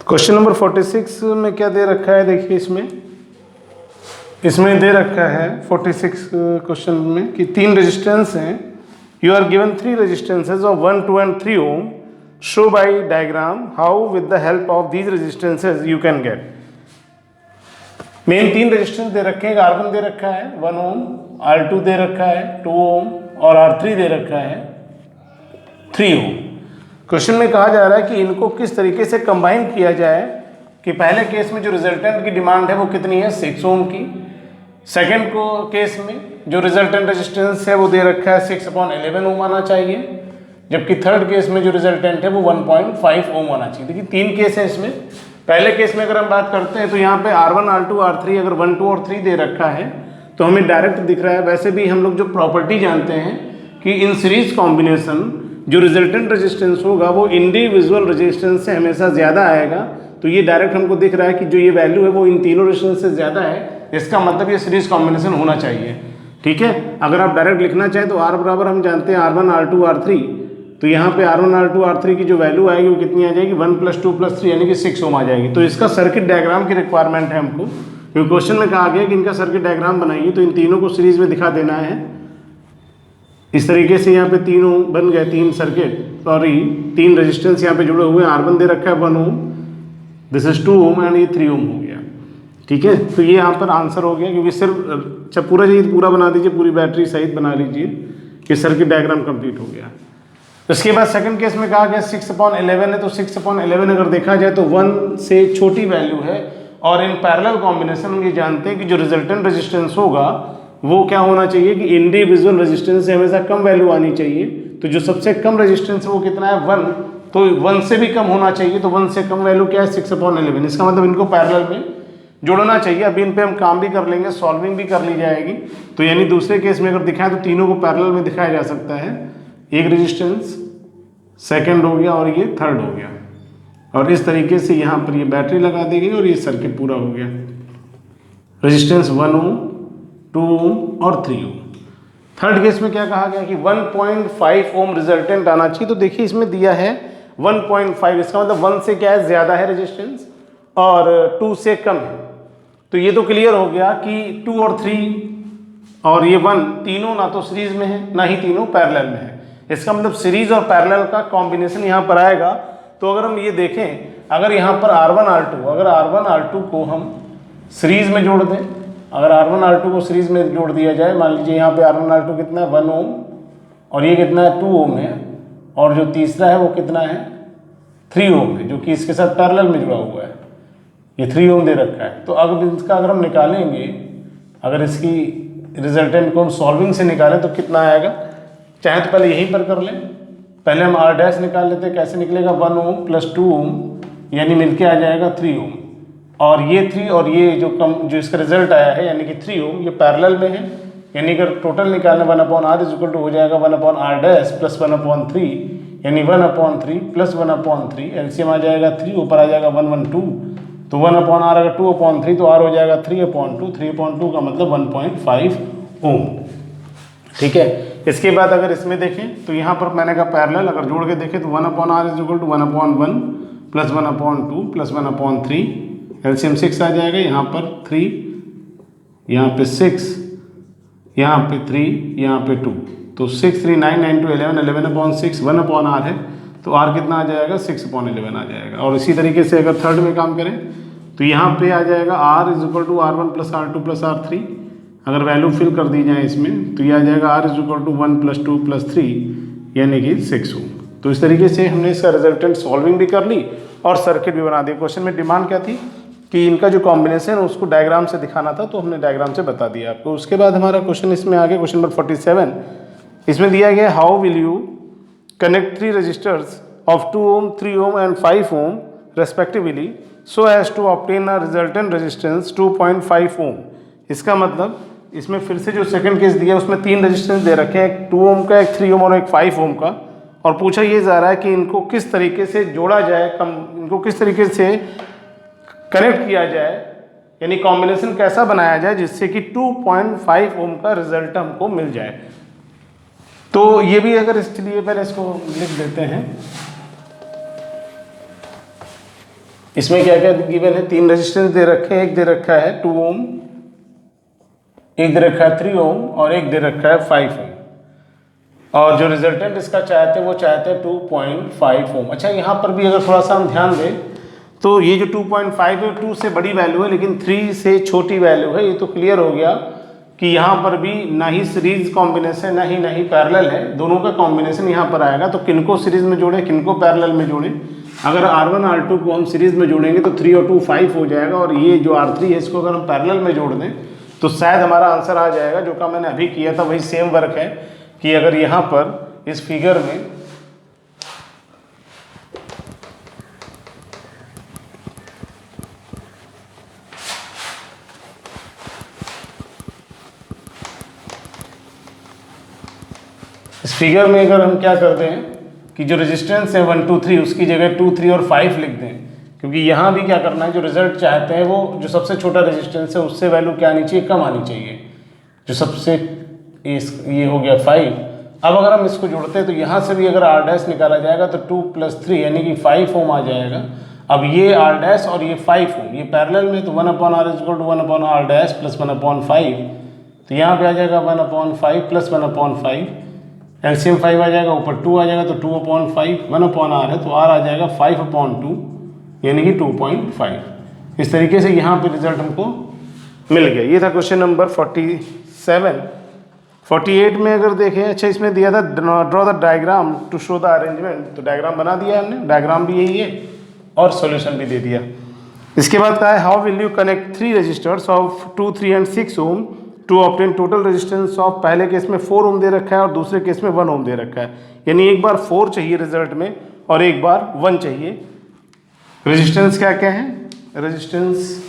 Question number 46 में क्या दे रखा है, देखिए इसमें दे रखा है 46 क्वेश्चन में कि 3 रेजिस्टेंस हैं। You are given 3 resistances of 1, 2 and 3 ohm. Show by diagram how with the help of these resistances you can get. मेन 3 रेजिस्टेंस दे रखे हैं। R1 दे रखा है 1 ओम, R2 दे रखा है 2 ओम और R3 दे रखा है 3 ओम। क्वेश्चन में कहा जा रहा है कि इनको किस तरीके से कंबाइन किया जाए कि पहले केस में जो रिजल्टेंट की डिमांड है वो कितनी है 6 ओम की। सेकेंड को केस में जो रिजल्टेंट रेजिस्टेंस है वो दे रखा है 6/11 ओम आना चाहिए, जबकि थर्ड केस में जो रिजल्टेंट है वो 1.5 ओम आना चाहिए। देखिए 3 केस है इसमें। पहले केस में अगर हम बात करते हैं तो यहाँ पे R1, R2, R3 अगर 1, 2 और 3 दे रखा है तो हमें डायरेक्ट दिख रहा है। वैसे भी हम लोग जो प्रॉपर्टी जानते हैं कि इन सीरीज कॉम्बिनेशन जो रिजल्टेंट रेजिस्टेंस होगा वो इंडिविजुअल रेजिस्टेंस से हमेशा ज़्यादा आएगा। तो ये डायरेक्ट हमको दिख रहा है कि जो ये वैल्यू है वो इन तीनों रेजिस्टेंस से ज़्यादा है। इसका मतलब ये सीरीज कॉम्बिनेशन होना चाहिए। ठीक है, अगर आप डायरेक्ट लिखना चाहें तो R बराबर हम जानते हैं R1, R2, R3। तो यहाँ पे R1, R2, R3 की जो वैल्यू आएगी वो कितनी आ जाएगी 1 + 2 + 3 यानी कि 6 ओम आ जाएगी। तो इसका सर्किट डायग्राम की रिक्वायरमेंट है हमको, क्योंकि क्वेश्चन में कहा गया कि इनका सर्किट डायग्राम बनाइए। तो इन तीनों को सीरीज में दिखा देना है। इस तरीके से यहाँ पे तीनों बन गए, 3 सर्किट, सॉरी 3 रेजिस्टेंस यहाँ पे जुड़े हुए हैं। R1 दे रखा है 1 ओम, दिस इज 2 ओम एंड ये 3 ओम हो गया। ठीक है, तो ये यहाँ पर आंसर हो गया, क्योंकि सिर्फ पूरा बना दीजिए, पूरी बैटरी सहित बना लीजिए कि सर्किट डायग्राम कंप्लीट हो गया। उसके बाद सेकंड केस में कहा गया 6/11 है। तो 6/11 अगर देखा जाए तो 1 से छोटी वैल्यू है और इन पैरेलल कॉम्बिनेशन हम ये जानते हैं कि जो रिजल्टेंट रेजिस्टेंस होगा वो क्या होना चाहिए कि इंडिविजुअल रेजिस्टेंस से हमेशा कम वैल्यू आनी चाहिए। तो जो सबसे कम रेजिस्टेंस है वो कितना है 1, तो 1 से भी कम होना चाहिए। तो 1 से कम वैल्यू क्या है 6/11। इसका मतलब इनको पैरेलल में जोड़ना चाहिए। अभी इन पे हम काम भी कर लेंगे, सॉल्विंग भी कर ली जाएगी। तो यानी दूसरे केस में अगर दिखाएं तो तीनों को पैरेलल में दिखाया जा सकता है। एक रेजिस्टेंस सेकंड हो गया और ये थर्ड हो गया, और इस तरीके से यहाँ पर ये बैटरी लगा दी गई और ये सर्किट पूरा हो गया। रेजिस्टेंस 1 ओम, 2 ओम और 3 ओम। थर्ड केस में क्या कहा गया कि 1.5 ओम रिजल्टेंट आना चाहिए। तो देखिए इसमें दिया है 1.5, इसका मतलब 1 से क्या है ज़्यादा है रेजिस्टेंस और 2 से कम है। तो ये तो क्लियर हो गया कि 2 और 3 और ये 1 तीनों ना तो सीरीज में है ना ही तीनों पैरेलल में है। इसका मतलब सीरीज और पैरेलल का कॉम्बिनेशन यहाँ पर आएगा। तो अगर हम ये देखें, अगर यहाँ पर R1, R2, अगर R1, R2 को हम सीरीज में जोड़ दें, अगर R1, R2 को सीरीज में जोड़ दिया जाए, मान लीजिए यहाँ पे R1, R2 कितना है 1 ओम और ये कितना है 2 ओम है, और जो तीसरा है वो कितना है 3 ओम है, जो कि इसके साथ पैरेलल में जुड़ा हुआ है। ये 3 ओम दे रखा है। तो अब इसका अगर हम निकालेंगे, अगर इसकी रिजल्टेंट को हम सॉल्विंग से निकालें तो कितना आएगा, चाहे तो पहले यहीं पर कर लें। पहले हम R' निकाल लेते हैं। कैसे निकलेगा 1 ओम + 2 ओम यानी मिलके आ जाएगा 3 ओम, और ये 3 और ये जो इसका रिजल्ट आया है यानी कि 3 ओम ये पैरेलल में है। यानी अगर टोटल निकालना 1/R हो जाएगा 1/R' + 1/3 यानी 1/3 + 1/3 एलसीएम आ जाएगा 3, ऊपर आ जाएगा 1, 1, 2। तो 1/R अगर 2/3 तो R हो जाएगा 3/2, 3/2 का मतलब 1.5 ओम। ठीक है, इसके बाद अगर इसमें देखें तो यहाँ पर मैंने कहा पैरेलल, अगर जोड़ के देखें तो 1/R = 1/1 + 1/2 + 1/3 एलसीएम 6 आ जाएगा। यहाँ पर 3, यहाँ पे 6, यहाँ पे 3, यहाँ पे 2, तो 6, 3, 9, 9, 2, 11, 11/6 1/R है। तो R कितना आ जाएगा 6/11 आ जाएगा। और इसी तरीके से अगर थर्ड में काम करें तो यहाँ पे आ जाएगा R = R1 + R2 + R3। अगर वैल्यू फिल कर दी जाए इसमें तो ये आ जाएगा R = 1 + 2 + 3 यानी कि 6 ओम। तो इस तरीके से हमने इसका रिजल्टेंट सॉल्विंग भी कर ली और सर्किट भी बना दी। क्वेश्चन में डिमांड क्या थी कि इनका जो कॉम्बिनेशन है उसको डायग्राम से दिखाना था, तो हमने डायग्राम से बता दिया आपको। उसके बाद हमारा क्वेश्चन इसमें आ गया, क्वेश्चन नंबर 47। इसमें दिया गया how will you connect 3 resistors of 2 ohm, 3 ohm and 5 ohm respectively so as to obtain a resultant resistance 2.5 ohm. इसका मतलब इसमें फिर से जो सेकंड केस दिया उसमें 3 रेजिस्टेंस दे रखे हैं, एक 2 ओम का, एक 3 ओम और एक 5 ओम का, और पूछा ये जा रहा है कि इनको किस तरीके से जोड़ा जाए, इनको किस तरीके से कनेक्ट किया जाए, यानी कॉम्बिनेशन कैसा बनाया जाए जिससे कि 2.5 ओम का रिजल्ट हमको मिल जाए। तो ये भी अगर इसके लिए पहले इसको लिख देते हैं इसमें क्या क्या गिवन है, 3 रेजिस्टेंस दे रखे हैं, एक दे रखा है 2 ओम, एक दे रखा है 3 ओम और एक दे रखा है 5 ओम। और जो रिजल्टेंट इसका चाहते हैं वो चाहते हैं 2.5 ओम। अच्छा, यहाँ पर भी अगर थोड़ा सा हम ध्यान दें तो ये जो 2.5 है 2 से बड़ी वैल्यू है लेकिन 3 से छोटी वैल्यू है। ये तो क्लियर हो गया कि यहाँ पर भी ना ही सीरीज कॉम्बिनेशन ना ही पैरेलल है, दोनों का कॉम्बिनेशन यहाँ पर आएगा। तो किनको सीरीज में जोड़ें, किनको पैरेलल में जोड़ें। अगर R1 R2 को हम सीरीज में जोड़ेंगे तो 3 और 2 5 हो जाएगा, और ये जो R3 है इसको अगर हम पैरेलल में जोड़ दें तो शायद हमारा आंसर आ जाएगा। जो का मैंने अभी किया था वही सेम वर्क है कि अगर यहाँ पर इस फिगर में अगर हम क्या करते हैं कि जो रेजिस्टेंस है 1 2 3 उसकी जगह 2 3 और 5 लिख दें, क्योंकि यहाँ भी क्या करना है, जो रिजल्ट चाहते हैं वो जो सबसे छोटा रेजिस्टेंस है उससे वैल्यू क्या आनी चाहिए, कम आनी चाहिए। जो सबसे ये हो गया 5। अब अगर हम इसको जोड़ते हैं तो यहाँ से भी अगर R डैश निकाला जाएगा तो 2 + 3 यानी कि 5 ओम आ जाएगा। अब ये R डैश और ये 5 ओम ये पैरेलल में, तो 1/R = 1/R डैश + 1/5। तो यहाँ पे आ जाएगा 1/5 + 1/5, एलसीएम 5 आ जाएगा, ऊपर 2 आ जाएगा तो 2/5, 1/R है तो R आ जाएगा 5/2 यानी कि 2.5। इस तरीके से यहाँ पे रिजल्ट हमको मिल गया। ये था क्वेश्चन नंबर 47। 48 में अगर देखें, अच्छा इसमें दिया था draw the diagram to show the arrangement, तो डायग्राम बना दिया हमने, डायग्राम भी यही है और सॉल्यूशन भी दे दिया। इसके बाद कहा है how will you connect 3 resistors of 2 3 and 6 ohm to obtain total resistance of, पहले केस में 4 ओम दे रखा है और दूसरे केस में 1 ओम दे रखा है, यानी एक बार 4 चाहिए रिजल्ट में और एक बार 1 चाहिए। रेजिस्टेंस क्या क्या है, रेजिस्टेंस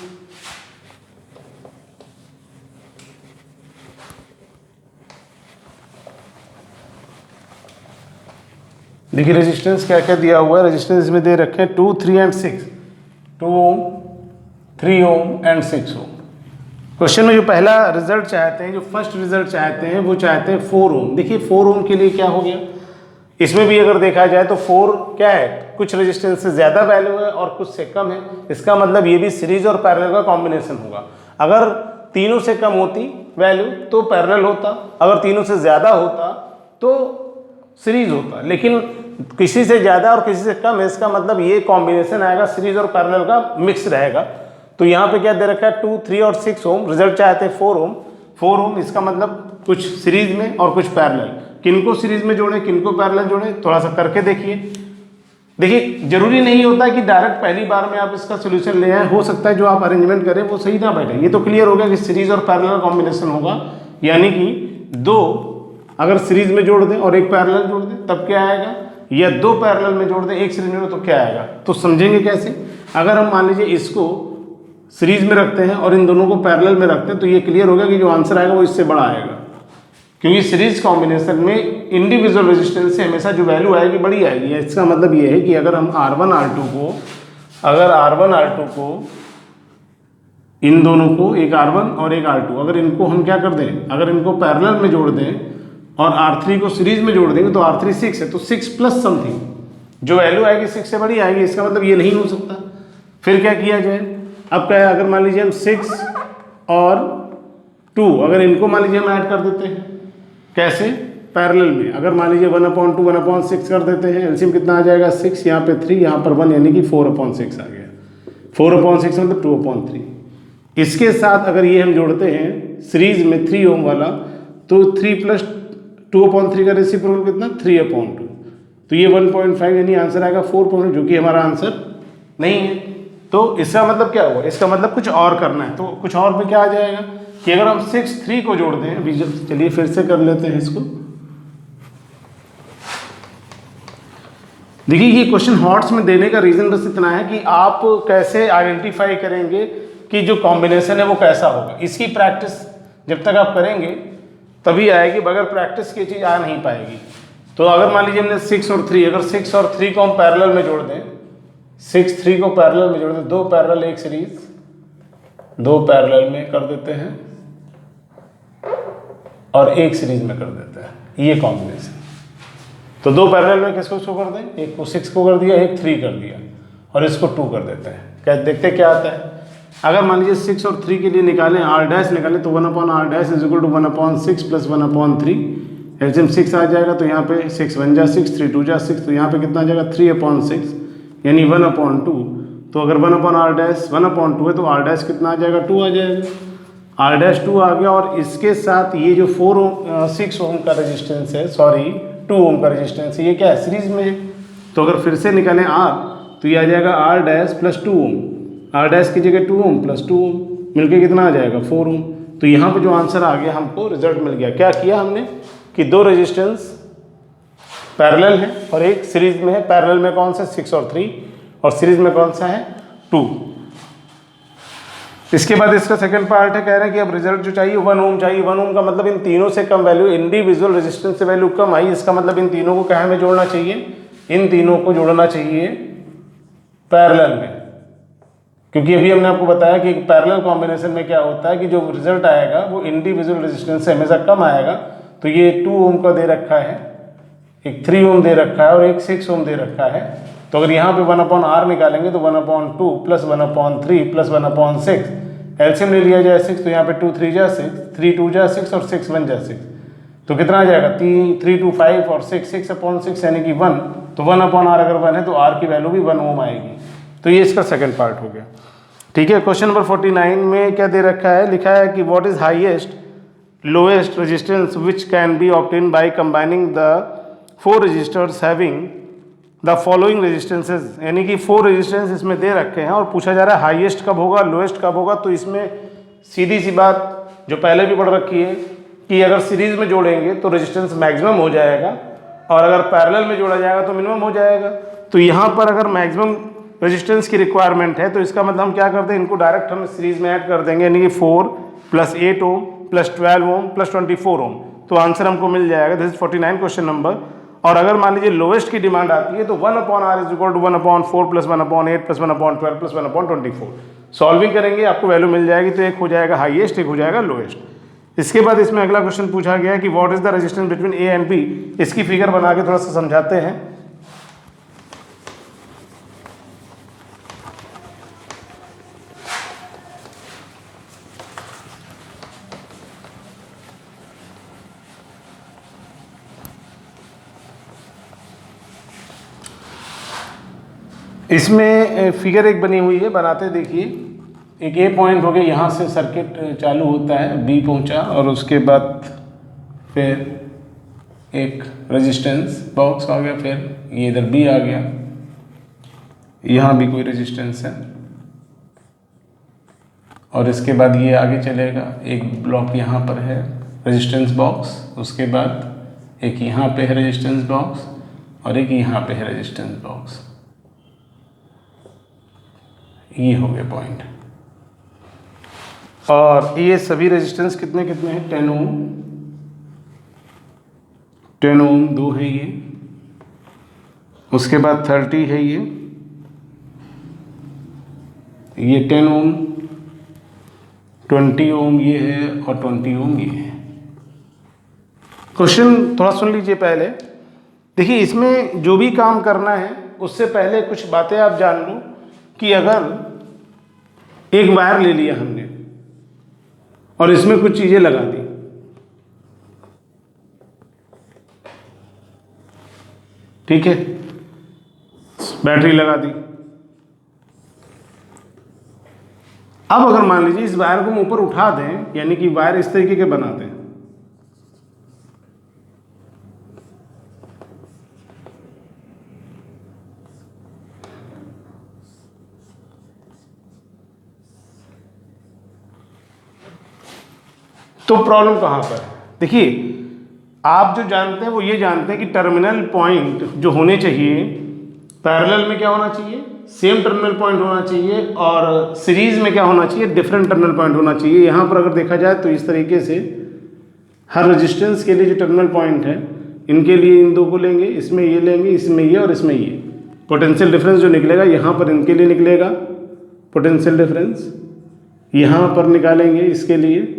देखिए रेजिस्टेंस क्या क्या दिया हुआ है। रेजिस्टेंस में दे रखे हैं 2 3 and 6, 2 ohm 3 ohm and 6 ohm. Question में जो पहला रिजल्ट चाहते हैं, जो फर्स्ट रिजल्ट चाहते हैं वो चाहते हैं 4 ओम। देखिए 4 ओम के लिए क्या हो गया, इसमें भी अगर देखा जाए तो 4 क्या है, कुछ रेजिस्टेंस से ज़्यादा वैल्यू है और कुछ से कम है। इसका मतलब ये भी सीरीज और पैरेलल का कॉम्बिनेशन होगा। अगर तीनों से कम होती वैल्यू तो पैरेलल होता, अगर तीनों से ज़्यादा होता तो सीरीज होता, लेकिन किसी से ज़्यादा और किसी से कम है, इसका मतलब ये कॉम्बिनेशन आएगा, सीरीज और पैरेलल का मिक्स रहेगा। तो यहाँ पे क्या दे रखा है 2 3 और 6 ओम, रिजल्ट चाहते हैं 4 ओम। 4 ओम इसका मतलब कुछ सीरीज में और कुछ पैरेलल। किनको सीरीज में जोड़े किनको पैरेलल जोड़े, थोड़ा सा करके देखिए। देखिए जरूरी नहीं होता कि डायरेक्ट पहली बार में आप इसका सोल्यूशन ले आए, हो सकता है जो आप अरेंजमेंट करें वो सही ना बैठे। ये तो क्लियर हो गया कि सीरीज और पैरेलल कॉम्बिनेशन होगा, यानी कि 2 अगर सीरीज में जोड़ दें और एक पैरेलल जोड़ दें तब क्या आएगा, या 2 पैरेलल में जोड़ दें एक सीरीज में तो क्या आएगा। तो समझेंगे कैसे, अगर हम मान लीजिए इसको सीरीज में रखते हैं और इन दोनों को पैरेलल में रखते हैं तो ये क्लियर होगा कि जो आंसर आएगा वो इससे बड़ा आएगा, क्योंकि सीरीज कॉम्बिनेशन में इंडिविजुअल रेजिस्टेंस से हमेशा जो वैल्यू आएगी बड़ी आएगी। इसका मतलब ये है कि अगर हम R1 R2 को इन दोनों को, एक R1 और एक R2, अगर इनको हम क्या कर दें, अगर इनको पैरेलल में जोड़ दें और R3 को सीरीज में जोड़ देंगे तो R3 6 है, तो 6 प्लस समथिंग जो वैल्यू आएगी 6 से बड़ी आएगी। इसका मतलब ये नहीं हो सकता। फिर क्या किया जाए, अब क्या है, अगर मान लीजिए हम 6 और 2 अगर इनको मान लीजिए हम ऐड कर देते हैं, कैसे, पैरेलल में, अगर मान लीजिए 1/2 1/6 कर देते हैं, एलसीएम कितना आ जाएगा 6, यहाँ पे 3 यहाँ पर 1 यानी कि 4/6 आ गया। 4/6 मतलब 2/3। इसके साथ अगर ये हम जोड़ते हैं सीरीज में 3 ओम वाला, तो 3 + 2/3 का रेसिप्रोकल कितना 3/2, तो ये 1.5 यानी आंसर आएगा 4, जो कि हमारा आंसर नहीं है। तो इसका मतलब क्या हुआ, इसका मतलब कुछ और करना है। तो कुछ और में क्या आ जाएगा कि अगर हम 6 3 को जोड़ दें, अभी चलिए फिर से कर लेते हैं इसको। देखिए ये क्वेश्चन हॉट्स में देने का रीजन बस इतना है कि आप कैसे आइडेंटिफाई करेंगे कि जो कॉम्बिनेशन है वो कैसा होगा। इसकी प्रैक्टिस जब तक आप करेंगे तभी आएगी, बगैर प्रैक्टिस की चीज़ आ नहीं पाएगी। तो अगर मान लीजिए हमने 6 और 3, अगर 6 और 3 को हम पैरेलल में जोड़ दें, 6 3 को पैरेलल में जोड़ दें, 2 पैरेलल एक सीरीज, 2 पैरेलल में कर देते हैं और एक सीरीज में कर देते हैं, ये कॉम्बिनेशन। तो 2 पैरेलल में किसको कर दें, एक को 6 को कर दिया, एक 3 कर दिया और इसको 2 कर देते हैं। क्या देखते क्या आता है। अगर मान लीजिए 6 और 3 के लिए निकालें, आर डैश निकालें, तो 1/r dash is equal to 1/6 plus 1/3। LCM 6 आ जाएगा तो यहाँ पे 6 1 जा 6, 3 2 जा 6, तो यहाँ पे कितना आ जाएगा 3/6 यानी 1/2। तो अगर 1/r डैश 1/2 है तो r डैश कितना आ जाएगा 2 आ जाएगा। r डैश 2 आ गया और इसके साथ ये जो 6 ओम का रेजिस्टेंस है, सॉरी 2 ओम का रेजिस्टेंस है, ये क्या है सीरीज में है। तो अगर फिर से निकालें r तो ये आ जाएगा r डैश प्लस 2 ओम, r डैश की जगह 2 ओम प्लस 2 ओम मिलके कितना आ जाएगा 4 ओम। तो यहाँ पे जो आंसर आ गया हमको रिजल्ट मिल गया। क्या किया हमने कि दो रेजिस्टेंस पैरेलल है और एक सीरीज में है। पैरेलल में कौन सा 6 और 3 और सीरीज में कौन सा है 2। इसके बाद इसका सेकंड पार्ट है, कह रहे हैं कि अब रिजल्ट जो चाहिए 1 ओम चाहिए। 1 ओम का मतलब इन तीनों से कम वैल्यू, इंडिविजुअल रेजिस्टेंस से वैल्यू कम आई, इसका मतलब इन तीनों को क्या में जोड़ना चाहिए, इन तीनों को जोड़ना चाहिए पैरेलल में। क्योंकि अभी हमने आपको बताया कि पैरेलल कॉम्बिनेशन में क्या होता है कि जो रिजल्ट आएगा वो इंडिविजुअल रेजिस्टेंस से हमेशा कम आएगा। तो ये 2 ओम का दे रखा है, एक 3 ओम दे रखा है और एक 6 ओम दे रखा है। तो अगर यहाँ पे 1/r निकालेंगे तो 1/2 प्लस 1/3 प्लस 1/6, एलसीएम ले लिया जाए 6 तो यहाँ पे 2 3 जा 6, 3 2 जा 6 और 6 1 जा 6, तो कितना आ जाएगा 3 2 5 और 6 6/6 यानी कि 1। तो 1/r अगर 1 है तो r की वैल्यू भी 1 ओम आएगी। तो ये इसका सेकंड पार्ट हो गया। ठीक है, क्वेश्चन नंबर 49 में क्या दे रखा है, लिखा है कि what is highest lowest resistance which can be obtain by combining the 4 resistors having the following resistances. यानी कि 4 रेजिस्टेंस इसमें दे रखे हैं और पूछा जा रहा है हाईएस्ट कब होगा, लोएस्ट कब होगा। तो इसमें सीधी सी बात जो पहले भी पढ़ रखी है कि अगर सीरीज में जोड़ेंगे तो रेजिस्टेंस मैक्सिमम हो जाएगा और अगर पैरेलल में जोड़ा जाएगा तो मिनिमम हो जाएगा। तो यहाँ पर अगर मैक्सिमम रेजिस्टेंस की रिक्वायरमेंट है तो इसका मतलब हम क्या करते हैं, इनको डायरेक्ट हम सीरीज में ऐड कर देंगे, यानी कि 4 plus 8 ohm plus 12 ohm plus 24 ओम। तो आंसर हमको मिल जाएगा। This is 49 question number. और अगर मान लीजिए लोएस्ट की डिमांड आती है तो 1/r is equal to 1/4 plus 1/8 plus 1/12 plus 1/24। Solving करेंगे आपको वैल्यू मिल जाएगी। तो एक हो जाएगा हाईएस्ट, एक हो जाएगा लोएस्ट। इसके बाद इसमें अगला क्वेश्चन पूछा गया कि what is the resistance between A and B. इसकी फिगर बना के थोड़ा सा समझाते हैं। इसमें फिगर एक बनी हुई है, बनाते देखिए। एक ए पॉइंट हो गया, यहाँ से सर्किट चालू होता है, बी पहुँचा और उसके बाद फिर एक रेजिस्टेंस बॉक्स आ गया, फिर ये इधर बी आ गया, यहाँ भी कोई रेजिस्टेंस है और इसके बाद ये आगे चलेगा। एक ब्लॉक यहाँ पर है रेजिस्टेंस बॉक्स, उसके बाद एक यहाँ पे है रेजिस्टेंस बॉक्स और एक यहाँ पे है रेजिस्टेंस बॉक्स। ये हो गया पॉइंट। और ये सभी रेजिस्टेंस कितने कितने हैं, 10 ओम 10 ओम 2 है ये, उसके बाद 30 है ये 10 ओम, 20 ओम ये है और 20 ओम ये है। क्वेश्चन थोड़ा सुन लीजिए पहले। देखिए इसमें जो भी काम करना है उससे पहले कुछ बातें आप जान लो कि अगर एक वायर ले लिया हमने और इसमें कुछ चीजें लगा दी, ठीक है, बैटरी लगा दी। अब अगर मान लीजिए इस वायर को हम ऊपर उठा दें, यानी कि वायर इस तरीके के बना दें, तो प्रॉब्लम कहाँ पर है। देखिए आप जो जानते हैं वो ये जानते हैं कि टर्मिनल पॉइंट जो होने चाहिए पैरेलल में क्या होना चाहिए, सेम टर्मिनल पॉइंट होना चाहिए और सीरीज में क्या होना चाहिए, डिफरेंट टर्मिनल पॉइंट होना चाहिए। यहाँ पर अगर देखा जाए तो इस तरीके से हर रेजिस्टेंस के लिए जो टर्मिनल पॉइंट है इनके लिए इन दो को लेंगे, इसमें ये लेंगे, इसमें ये और इसमें ये। पोटेंशियल डिफरेंस जो निकलेगा यहाँ पर इनके लिए निकलेगा, पोटेंशियल डिफरेंस यहाँ पर निकालेंगे इसके लिए,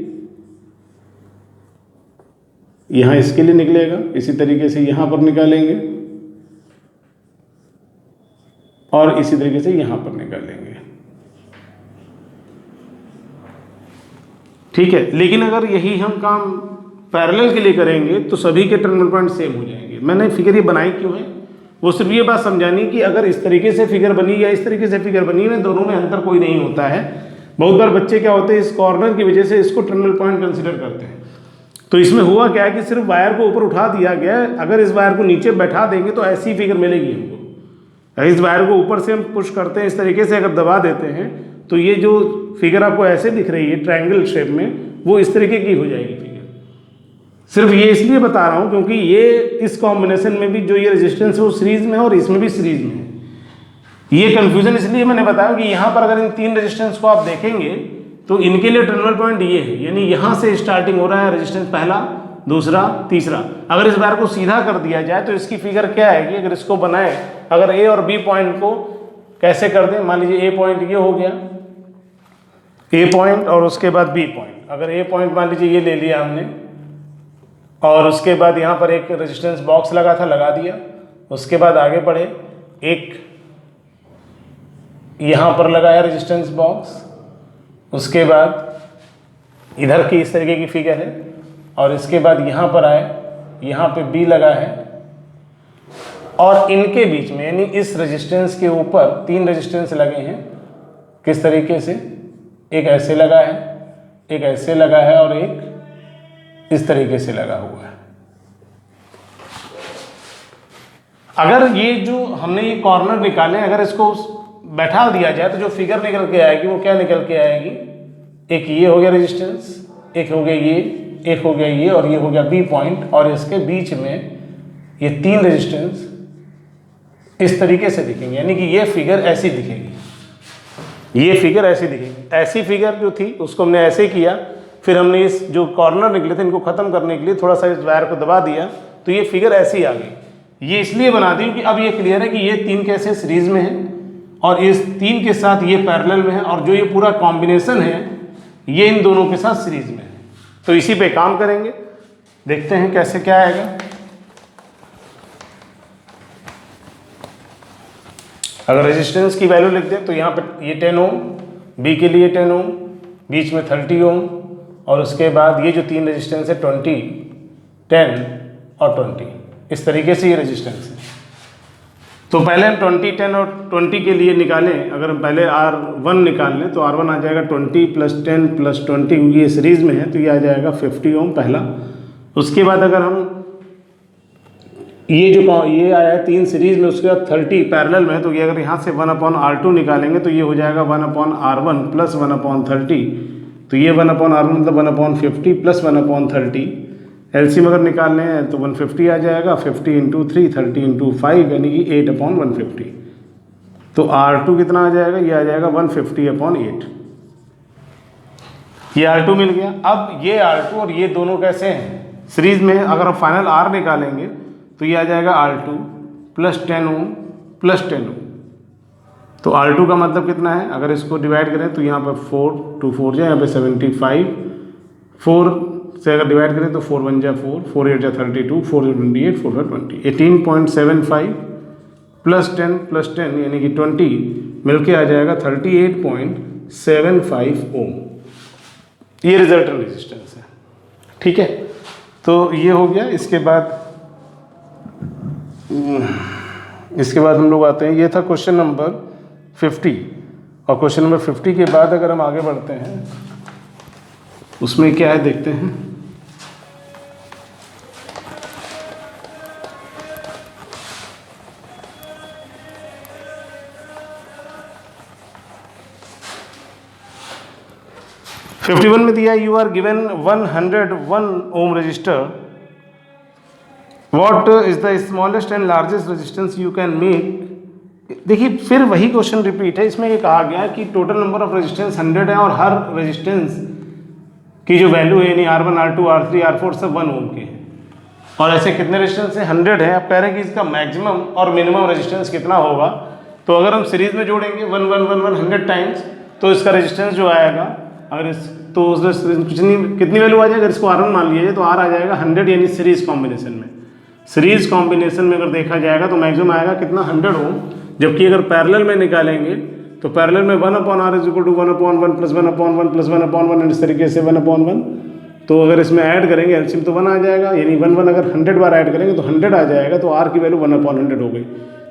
यहाँ इसके लिए निकलेगा, इसी तरीके से यहाँ पर निकालेंगे और इसी तरीके से यहाँ पर निकालेंगे। ठीक है, लेकिन अगर यही हम काम पैरेलल के लिए करेंगे तो सभी के टर्मिनल पॉइंट सेम हो जाएंगे। मैंने फिगर ये बनाई क्यों है, वो सिर्फ ये बात समझानी कि अगर इस तरीके से फिगर बनी या इस तरीके से फिगर बनी है, दोनों में अंतर कोई नहीं होता है। बहुत बार बच्चे क्या होते हैं, इस कॉर्नर की वजह से इसको टर्मिनल पॉइंट कंसिडर करते हैं। तो इसमें हुआ क्या है कि सिर्फ वायर को ऊपर उठा दिया गया है, अगर इस वायर को नीचे बैठा देंगे तो ऐसी फिगर मिलेगी हमको। इस वायर को ऊपर से हम पुश करते हैं, इस तरीके से अगर दबा देते हैं तो ये जो फिगर आपको ऐसे दिख रही है ट्रायंगल शेप में, वो इस तरीके की हो जाएगी फिगर। सिर्फ ये इसलिए बता रहा हूँ क्योंकि ये इस कॉम्बिनेशन में भी जो ये रेजिस्टेंस है वो सीरीज में है और इसमें भी सीरीज में है। ये कंफ्यूजन इसलिए मैंने बताया कि यहाँ पर अगर इन तीन रेजिस्टेंस को आप देखेंगे तो इनके लिए टर्मिनल पॉइंट ये है, यानी यहाँ से स्टार्टिंग हो रहा है रेजिस्टेंस पहला, दूसरा, तीसरा। अगर इस वायर को सीधा कर दिया जाए तो इसकी फिगर क्या है कि अगर इसको बनाए, अगर ए और बी पॉइंट को कैसे कर दें, मान लीजिए ए पॉइंट ये हो गया, ए पॉइंट और उसके बाद बी पॉइंट। अगर ए पॉइंट मान लीजिए ये ले लिया हमने और उसके बाद यहाँ पर एक रेजिस्टेंस बॉक्स लगा था, लगा दिया। उसके बाद आगे बढ़े, एक यहाँ पर लगाया रेजिस्टेंस बॉक्स, उसके बाद इधर की इस तरीके की फिगर है और इसके बाद यहाँ पर आए, यहाँ पे बी लगा है और इनके बीच में यानी इस रेजिस्टेंस के ऊपर तीन रेजिस्टेंस लगे हैं। किस तरीके से, एक ऐसे लगा है, एक ऐसे लगा है और एक इस तरीके से लगा हुआ है। अगर ये जो हमने ये कॉर्नर निकाले, अगर इसको बैठा दिया जाए तो जो फिगर निकल के आएगी वो क्या निकल के आएगी, एक ये हो गया रेजिस्टेंस, एक हो गया ये, एक हो गया ये और ये हो गया बी पॉइंट और इसके बीच में ये तीन रेजिस्टेंस इस तरीके से दिखेंगे। यानी कि ये फिगर ऐसी दिखेगी, ये फिगर ऐसी दिखेगी। ऐसी फिगर जो थी उसको हमने ऐसे किया, फिर हमने इस जो कॉर्नर निकले थे इनको ख़त्म करने के लिए थोड़ा सा इस वायर को दबा दिया तो ये फिगर ऐसी आ गई। ये इसलिए बना दी कि अब ये क्लियर है कि ये तीन कैसे सीरीज में है और इस तीन के साथ ये पैरेलल में है और जो ये पूरा कॉम्बिनेशन है ये इन दोनों के साथ सीरीज में है। तो इसी पे काम करेंगे, देखते हैं कैसे क्या आएगा। अगर रेजिस्टेंस की वैल्यू लिख दें तो यहाँ पे ये 10 ओम, बी के लिए 10 ओम, बीच में 30 ओम और उसके बाद ये जो तीन रेजिस्टेंस है 20, 10 और 20, इस तरीके से ये रेजिस्टेंस है। तो पहले हम 20, 10 और 20 के लिए निकालें। अगर हम पहले R1 निकाल लें तो R1 आ जाएगा 20 + 10 + 20, क्योंकि ये सीरीज में है तो ये आ जाएगा 50 ओम पहला। उसके बाद अगर हम ये जो ये आया है तीन सीरीज में, उसके बाद 30 पैरेलल में, तो ये अगर यहाँ से 1/R2 निकालेंगे तो ये हो जाएगा 1/R1 + 1/30। तो ये 1/R1 मतलब 1/50 + 1/30। एलसीएम अगर निकालने हैं तो 150 आ जाएगा, 50 × 3, 30 × 5 यानी कि 8/150। तो R2 कितना आ जाएगा, ये आ जाएगा 150/8। ये R2 मिल गया। अब ये R2 और ये दोनों कैसे हैं, सीरीज में। अगर हम फाइनल R निकालेंगे तो ये आ जाएगा R2 + 10 ओम + 10 ओम। तो R2 का मतलब कितना है, अगर इसको डिवाइड करें तो यहाँ पर 4 2 4 जाए, यहाँ पे 75, 4 से अगर डिवाइड करें तो 4 1 जा 4, 4 8 जा 32, 4 28, 4 20, 18.75 + 10 + 10 यानी कि 20 मिलके आ जाएगा 38.75 ओम। ये रिजल्टेंट रेजिस्टेंस है, ठीक है। तो ये हो गया। इसके बाद हम लोग आते हैं, ये था क्वेश्चन नंबर 50 और क्वेश्चन नंबर 50 के बाद अगर हम आगे बढ़ते हैं उसमें क्या है देखते हैं। (51) में दिया you are given 101 ohm resistor, what is the smallest and largest resistance you can make. देखिए फिर वही क्वेश्चन रिपीट है। इसमें ये कहा गया कि टोटल नंबर ऑफ रेजिस्टेंस 100 है और हर रेजिस्टेंस की जो वैल्यू है यानी R1 R2 R3 R4 सब 1 ओम के हैं और ऐसे कितने रेजिस्टेंस है 100 है। अब कह रहे हैं कि इसका मैक्सिमम और मिनिमम रेजिस्टेंस कितना होगा। तो अगर हम सीरीज में जोड़ेंगे 1 1 1 1 100 टाइम्स तो इसका रेजिस्टेंस जो आएगा, अगर इस तो कितनी वैल्यू आ जाएगा, अगर इसको R1 मान लिया जाए तो R आ जाएगा 100 यानी सीरीज कॉम्बिनेशन में। सीरीज कॉम्बिनेशन में अगर देखा जाएगा तो मैक्सिमम आएगा कितना 100 ओम, जबकि अगर पैरेलल में निकालेंगे तो पैरेलल में 1/r is equal to 1/1 plus 1/1 plus 1/1 इस तरीके से 1/1। तो अगर इसमें ऐड करेंगे एलसीएम तो 1 आ जाएगा, यानी 1 अगर 100 बार ऐड करेंगे तो 100 आ जाएगा, तो r की वैल्यू 1/100 हो गई।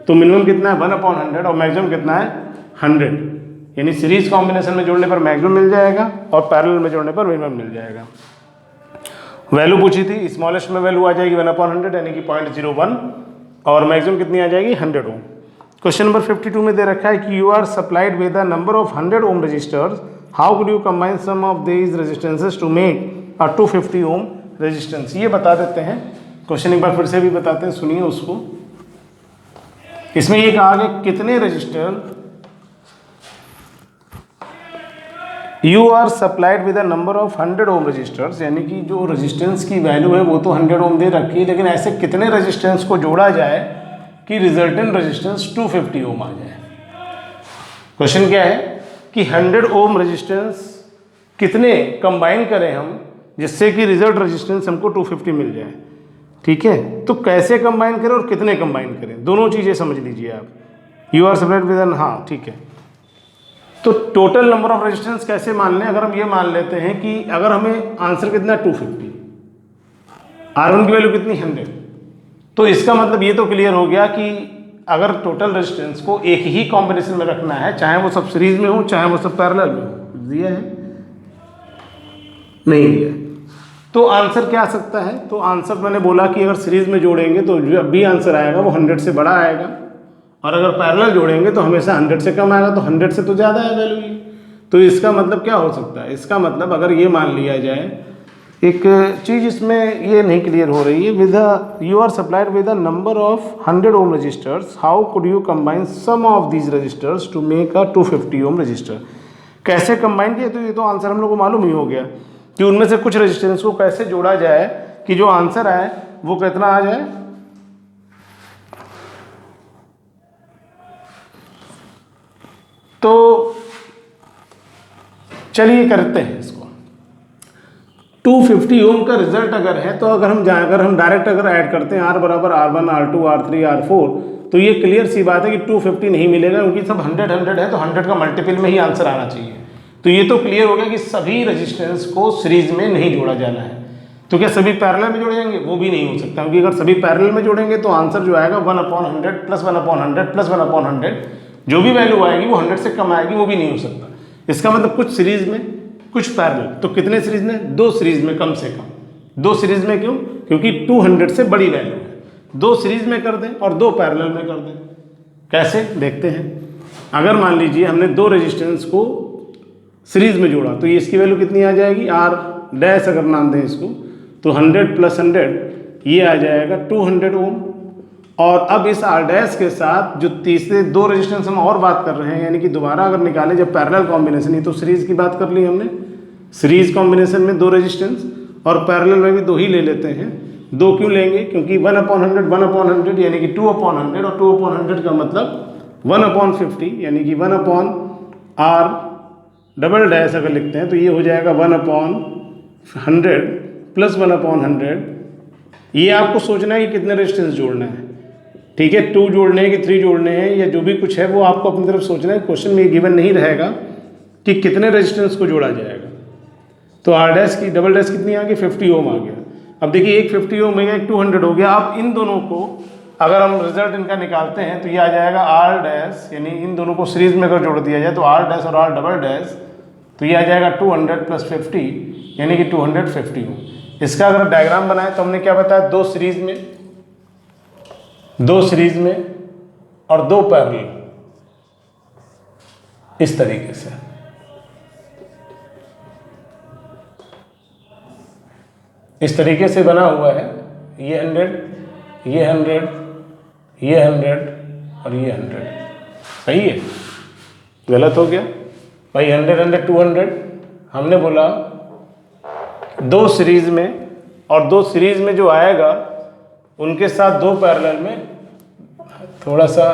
तो मिनिमम कितना है 1/100 और मैक्सिमम कितना है 100, यानी सीरीज कॉम्बिनेशन में जोड़ने पर मैक्सिमम मिल जाएगा और पैरेलल में जोड़ने पर मिनिमम मिल जाएगा। वैल्यू पूछी थी, स्मॉलेस्ट में वैल्यू आ जाएगी 1/100 यानी कि 0.01 और मैक्सिमम कितनी आ जाएगी 100 ओम। क्वेश्चन नंबर 52 में दे रखा है कि you are supplied with the number of 100 ohm resistors, how could you combine some of these resistances to make a 250 ohm resistance. ये बता देते हैं, क्वेश्चन एक बार फिर से भी बताते हैं, सुनिए उसको। इसमें ये कहा कि कितने resistor you are supplied with a number of 100 ohm resistors, यानी कि जो रेजिस्टेंस की वैल्यू है वो तो 100 ओम दे रखी है, लेकिन ऐसे कितने रेजिस्टेंस को जोड़ा जाए कि रिजल्टेंट रेजिस्टेंस 250 ओम आ जाए। क्वेश्चन क्या है कि 100 ओम रेजिस्टेंस कितने कंबाइन करें हम जिससे कि रिजल्ट रेजिस्टेंस हमको 250 मिल जाए। ठीक है, तो कैसे कंबाइन करें और कितने कंबाइन करें, दोनों चीज़ें समझ लीजिए आप। यू आर सप्लाइड विद, हाँ ठीक है। तो टोटल नंबर ऑफ रेजिस्टेंस कैसे मान लें, अगर हम ये मान लेते हैं कि अगर हमें आंसर कितना 250, R1 की वैल्यू कितनी 100, तो इसका मतलब ये तो क्लियर हो गया कि अगर टोटल रेजिस्टेंस को एक ही कॉम्बिनेशन में रखना है, चाहे वो सब सीरीज में हो चाहे वो सब पैरेलल में हो। दिया है नहीं दिया है, तो आंसर क्या आ सकता है, तो आंसर मैंने बोला कि अगर सीरीज में जोड़ेंगे तो जो भी आंसर आएगा वो 100 से बड़ा आएगा, और अगर पैरेलल जोड़ेंगे तो हमेशा 100 से कम आएगा, तो 100 से तो ज़्यादा है वैल्यू ये। तो इसका मतलब क्या हो सकता है, इसका मतलब अगर ये मान लिया जाए, एक चीज़ इसमें ये नहीं क्लियर हो रही है, with you are supplied with a number of 100 ohm resistors, how could you combine some of these resistors to make a 250 ohm resistor. कैसे कंबाइन किया, तो ये तो आंसर हम लोग को मालूम ही हो गया कि उनमें से कुछ रजिस्टेंस को कैसे जोड़ा जाए कि जो आंसर आए वो कितना आ जाए। तो चलिए करते हैं इसको। 250 ओम का रिजल्ट अगर है, तो अगर हम डायरेक्ट अगर ऐड करते हैं R बराबर R1 R2 R3 R4, तो ये क्लियर सी बात है कि 250 नहीं मिलेगा, क्योंकि सब 100 है, तो 100 का मल्टीपल में ही आंसर आना चाहिए। तो ये तो क्लियर हो गया कि सभी रेजिस्टेंस को सीरीज में नहीं जोड़ा जाना है। तो क्या सभी पैरेलल में जोड़े जाएंगे, वो भी नहीं हो सकता, क्योंकि अगर सभी पैरेलल में जोड़ेंगे तो आंसर जो आएगा 1/100 प्लस 1/100 प्लस 1/100, जो भी वैल्यू आएगी वो 100 से कम आएगी, वो भी नहीं हो सकता। इसका मतलब कुछ सीरीज में कुछ पैरेलल, तो कितने सीरीज में, 2 सीरीज में कम से कम। 2 सीरीज में क्यों, क्योंकि 200 से बड़ी वैल्यू है, 2 सीरीज में कर दें और 2 पैरेलल में कर दें। कैसे देखते हैं, अगर मान लीजिए हमने 2 रेजिस्टेंस को सीरीज में जोड़ा, तो ये इसकी वैल्यू कितनी आ जाएगी, R डैश अगर नाम दें इसको, तो 100 प्लस 100 ये आ जाएगा 200 ओम। और अब इस R डैश के साथ जो तीसरे 2 रेजिस्टेंस हम और बात कर रहे हैं, यानी कि दोबारा अगर निकाले जब पैरेलल कॉम्बिनेशन, ही तो सीरीज की बात कर ली हमने, सीरीज कॉम्बिनेशन में 2 रेजिस्टेंस और पैरेलल में भी 2 ही ले लेते हैं। 2 क्यों लेंगे, क्योंकि 1/100 यानी कि 2/100, और 2/100 का मतलब 1/50 यानी कि 1/R डबल डैश अगर लिखते हैं तो ये हो जाएगा 1/100 प्लस 1/100। ये आपको सोचना है कि कितने रेजिस्टेंस जोड़ना है, ठीक है, 2 जोड़ने हैं कि 3 जोड़ने हैं, या जो भी कुछ है वो आपको अपनी तरफ सोचना है। क्वेश्चन में गिवन नहीं रहेगा कि कितने रेजिस्टेंस को जोड़ा जाएगा। तो R डैश की डबल डैश कितनी आ गई, 50 ओम आ गया। अब देखिए एक 50 ओम हो गया, एक 200 हो गया। अब इन दोनों को अगर हम रिजल्ट इनका निकालते हैं तो ये आ जाएगा R डैश, यानी इन दोनों को सीरीज में अगर जोड़ दिया जाए तो R डैश और R डबल डैश, तो ये आ जाएगा 200 प्लस 50 यानी कि 250 ओम। इसका अगर डायग्राम बनाए तो हमने क्या बताया, 2 सीरीज में और 2 पैरेलल, इस तरीके से। इस तरीके से बना हुआ है, ये 100, ये 100, ये 100 और ये 100। सही है, गलत हो गया भाई, 100 100 200। हमने बोला 2 सीरीज में, और 2 सीरीज में जो आएगा उनके साथ 2 पैरेलल में। थोड़ा सा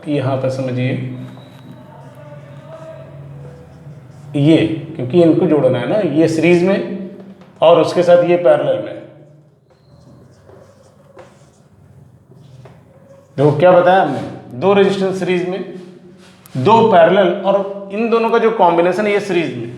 यहाँ पर समझिए, ये क्योंकि इनको जोड़ना है ना, ये सीरीज में और उसके साथ ये पैरेलल में। देखो क्या बताया हमने, 2 रेजिस्टेंस सीरीज में दो पैरेलल और इन दोनों का जो कॉम्बिनेशन है ये सीरीज में,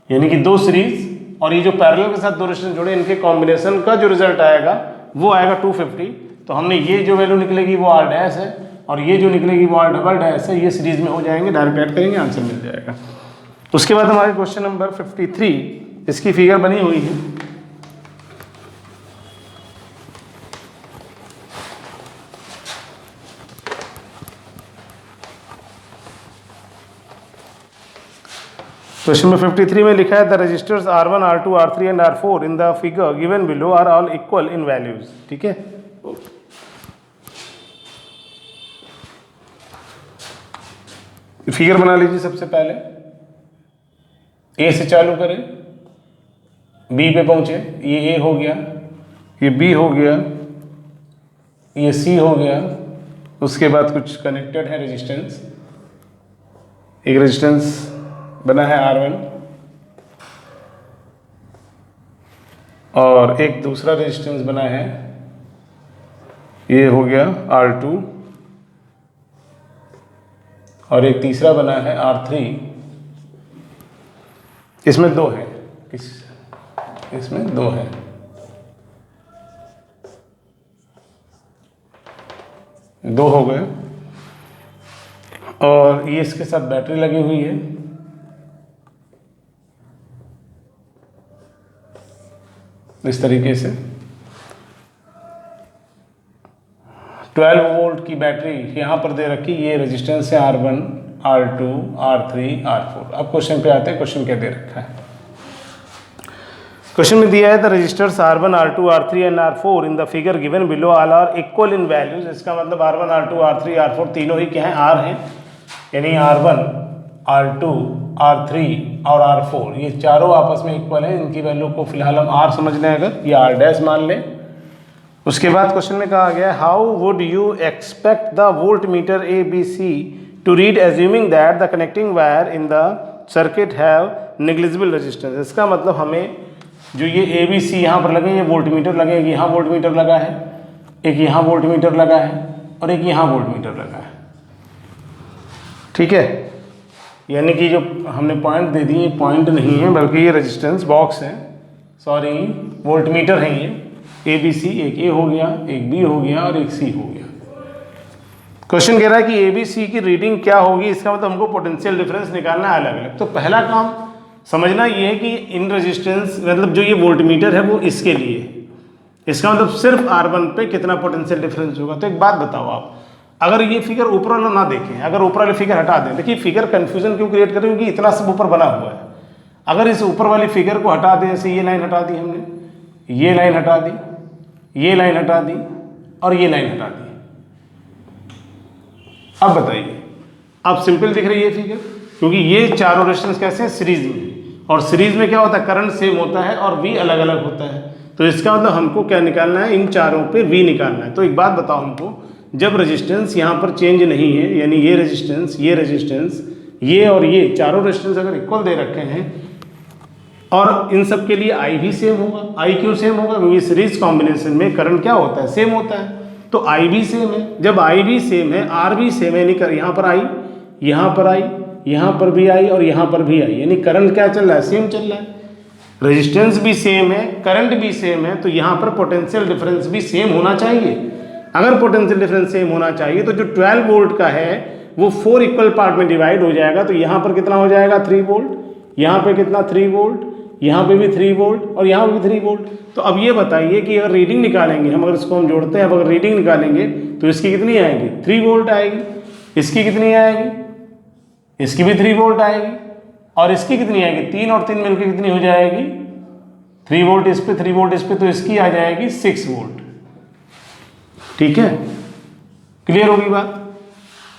यानी कि दो सीरीज और ये जो पैरेलल के साथ दो रेजिस्टेंस जुड़े इनके कॉम्बिनेशन का जो रिजल्ट आएगा वो आएगा 250। तो हमने ये जो वैल्यू निकलेगी वो R डैश है और ये जो निकलेगी वो R डबल डैश है, ये सीरीज में हो जाएंगे, डायरेक्ट ऐड करेंगे आंसर मिल जाएगा। उसके बाद हमारे क्वेश्चन नंबर 53, इसकी फिगर बनी हुई है। क्वेश्चन नंबर 53 में लिखा है the resistors R1, R2, R3 and R4 in the figure given below are all equal in values. ठीक है, फिगर बना लीजिए। सबसे पहले ए से चालू करें, बी पे पहुंचे, ये ए हो गया, ये बी हो गया, ये सी हो गया। उसके बाद कुछ कनेक्टेड है रेजिस्टेंस, एक रेजिस्टेंस बना है R1 और एक दूसरा रेजिस्टेंस बना है, ये हो गया R2 और एक तीसरा बना है R3। इसमें दो है, इसमें दो है, दो हो गए और ये इसके साथ बैटरी लगी हुई है। इस तरीके से 12 वोल्ट की बैटरी यहाँ पर दे रखी, ये रेजिस्टेंस है R1, R2, R3, R4। अब क्वेश्चन पे आते हैं, क्वेश्चन क्या दे रखा है। क्वेश्चन में दिया है the resistors R1, R2, R3 and R4 in the figure given below all are equal in values. इसका मतलब R1, R2, R3, R4 तीनों ही क्या है, R हैं, यानी R1, R2, R3 और R4 ये चारों आपस में इक्वल हैं। इनकी वैल्यू को फिलहाल हम R समझ लें, अगर ये R डैश मान लें। उसके बाद क्वेश्चन में कहा गया how would you expect the voltmeter A B C to read assuming that the connecting wire in the circuit have negligible resistance. इसका मतलब हमें जो ये ए बी सी यहाँ पर लगे, ये वोल्ट मीटर लगे, एक यहाँ वोल्ट मीटर लगा है, एक यहाँ वोल्ट मीटर लगा है और एक यहाँ वोल्ट मीटर लगा है। ठीक है, यानी कि जो हमने पॉइंट दे दी, ये पॉइंट नहीं है बल्कि ये रेजिस्टेंस बॉक्स है, सॉरी वोल्ट मीटर है। ये ए बी सी, एक ए हो गया, एक बी हो गया और एक सी हो गया। क्वेश्चन कह रहा है कि ए बी सी की रीडिंग क्या होगी, इसका मतलब हमको पोटेंशियल डिफरेंस निकालना है अलग अलग। तो पहला काम समझना ये है कि इन रेजिस्टेंस मतलब जो ये वोल्ट मीटर है वो इसके लिए, इसका मतलब सिर्फ R1 पे कितना पोटेंशियल डिफरेंस होगा। तो एक बात बताओ आप, अगर ये फिगर ऊपर वाला ना देखें, अगर ऊपर वाली फिगर हटा दें, देखिए फिगर कंफ्यूजन क्यों क्रिएट करें, क्योंकि इतना सब ऊपर बना हुआ है। अगर इस ऊपर वाली फिगर को हटा दें, जैसे ये लाइन हटा दी हमने, ये लाइन हटा दी, ये लाइन हटा दी और ये लाइन हटा दी, अब बताइए, अब सिंपल दिख रही है फिगर, क्योंकि ये चारों रेजिस्टेंस कैसे हैं, सीरीज में, और सीरीज में क्या होता है, करंट सेम होता है और V अलग अलग होता है। तो इसका मतलब हमको क्या निकालना है, इन चारों पे V निकालना है। तो एक बात बताओ हमको, जब रेजिस्टेंस यहाँ पर चेंज नहीं है, यानी ये रेजिस्टेंस, ये और ये चारों रेजिस्टेंस अगर इक्वल दे रखे हैं और इन सब के लिए I भी सेम होगा। I क्यों सेम होगा, क्योंकि सीरीज कॉम्बिनेशन में करंट क्या होता है, सेम होता है। तो I भी सेम है, जब I भी सेम है, R भी सेम है, यानी यहाँ पर I, यहाँ पर I, यहाँ पर भी I और यहाँ पर भी I, यानी करंट क्या चल रहा है, सेम चल रहा है। रेजिस्टेंस भी सेम है, करंट भी सेम है, तो यहाँ पर पोटेंशियल डिफरेंस भी सेम होना चाहिए। अगर पोटेंशियल डिफरेंस सेम होना चाहिए तो जो 12 वोल्ट का है वो 4 इक्वल पार्ट में डिवाइड हो जाएगा। तो यहाँ पर कितना हो जाएगा, 3 वोल्ट, यहाँ पे कितना 3 वोल्ट, यहाँ पे भी 3 वोल्ट और यहाँ पे भी 3 वोल्ट। तो अब ये बताइए कि अगर रीडिंग निकालेंगे हम, अगर इसको हम जोड़ते हैं, अब अगर रीडिंग निकालेंगे तो इसकी कितनी आएगी, 3 वोल्ट आएगी, इसकी कितनी आएगी, इसकी भी 3 वोल्ट आएगी और इसकी कितनी आएगी, 3 और 3 मिलकर कितनी हो जाएगी, 3 वोल्ट इस पे, 3 वोल्ट इस पे, तो इसकी आ जाएगी 6 वोल्ट। ठीक है, क्लियर होगी बात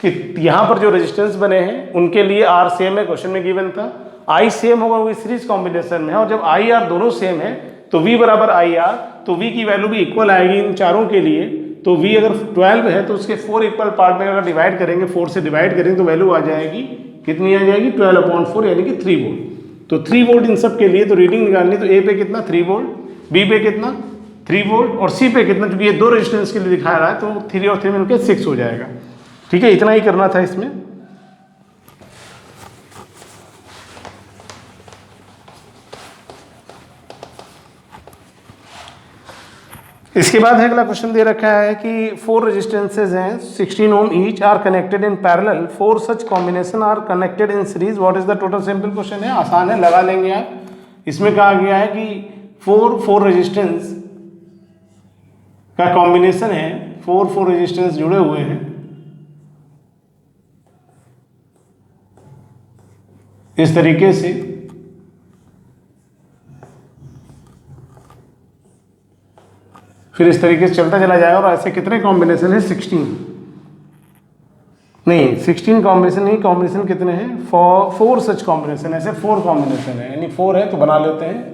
कि यहाँ पर जो रेजिस्टेंस बने हैं उनके लिए R सेम है, क्वेश्चन में गिवन था। I सेम होगा, वो सीरीज कॉम्बिनेशन में है, और जब I R दोनों सेम है तो V बराबर I R, तो V की वैल्यू भी इक्वल आएगी इन चारों के लिए। तो V अगर 12 है तो उसके 4 इक्वल पार्ट में अगर डिवाइड करेंगे, 4 से डिवाइड करेंगे तो वैल्यू आ जाएगी, कितनी आ जाएगी, 12/4 यानी कि 3 वोल्ट। तो 3 वोल्ट इन सब के लिए, तो रीडिंग निकालनी, तो A पे कितना 3 वोल्ट, B पे कितना 3 वोल्ट और C पे कितना, क्योंकि ये दो रेजिस्टेंस के लिए दिखा रहा है तो 3 और 3 मिलकर 6 हो जाएगा। ठीक है, इतना ही करना था इसमें। इसके बाद अगला क्वेश्चन दे रखा है कि 4 रेजिस्टेंसेज हैं 16 ohm each are connected in parallel, 4 such combination are connected in series, what is the total? Simple question है, आसान है, लगा लेंगे आप। इसमें कहा गया है कि 4 रेजिस्टेंस का कॉम्बिनेशन है, 4 रेजिस्टेंस जुड़े हुए हैं इस तरीके से, फिर इस तरीके से चलता चला जाएगा। और ऐसे कितने कॉम्बिनेशन है? 16 नहीं, 16 कॉम्बिनेशन नहीं, कॉम्बिनेशन कितने हैं? 4 सच कॉम्बिनेशन, ऐसे 4 कॉम्बिनेशन है, यानी 4 है तो बना लेते हैं।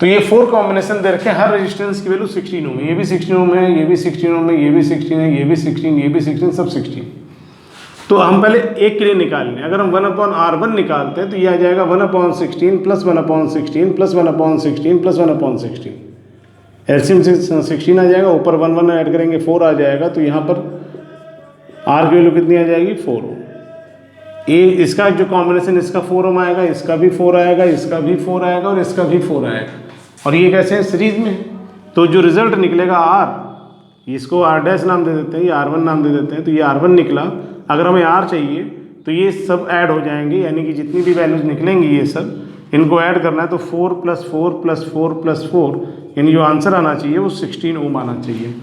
तो ये 4 कॉम्बिनेशन दे रखे हैं, हर रेजिस्टेंस की वैल्यू 16 ओम है, ये भी 16 ओम है, ये भी 16 ओम है, ये भी 16 है, ये भी 16, ये भी 16, सब 16। तो हम पहले एक के लिए निकाल लें। अगर हम 1/R1 निकालते हैं तो ये आ जाएगा 1/16 प्लस 1/16 प्लस 1/16 प्लस 1/16, एलसीएम से 16 आ जाएगा, ऊपर 1 ऐड करेंगे 4 आ जाएगा। तो यहाँ पर R की वैल्यू कितनी आ जाएगी? 4 ओम। ये इसका जो कॉम्बिनेशन, इसका 4 ओम आएगा, इसका भी 4 आएगा, इसका भी 4 आएगा और इसका भी 4 आएगा, और ये कैसे हैं? सीरीज में। तो जो रिजल्ट निकलेगा R, इसको R' नाम दे देते हैं, ये R1 नाम दे देते हैं, तो ये R1 निकला। अगर हमें R चाहिए तो ये सब ऐड हो जाएंगे, यानी कि जितनी भी वैल्यूज निकलेंगी ये सब इनको ऐड करना है। तो 4 + 4 + 4 + 4, यानी जो आंसर आना चाहिए वो 16 ओम आना चाहिए।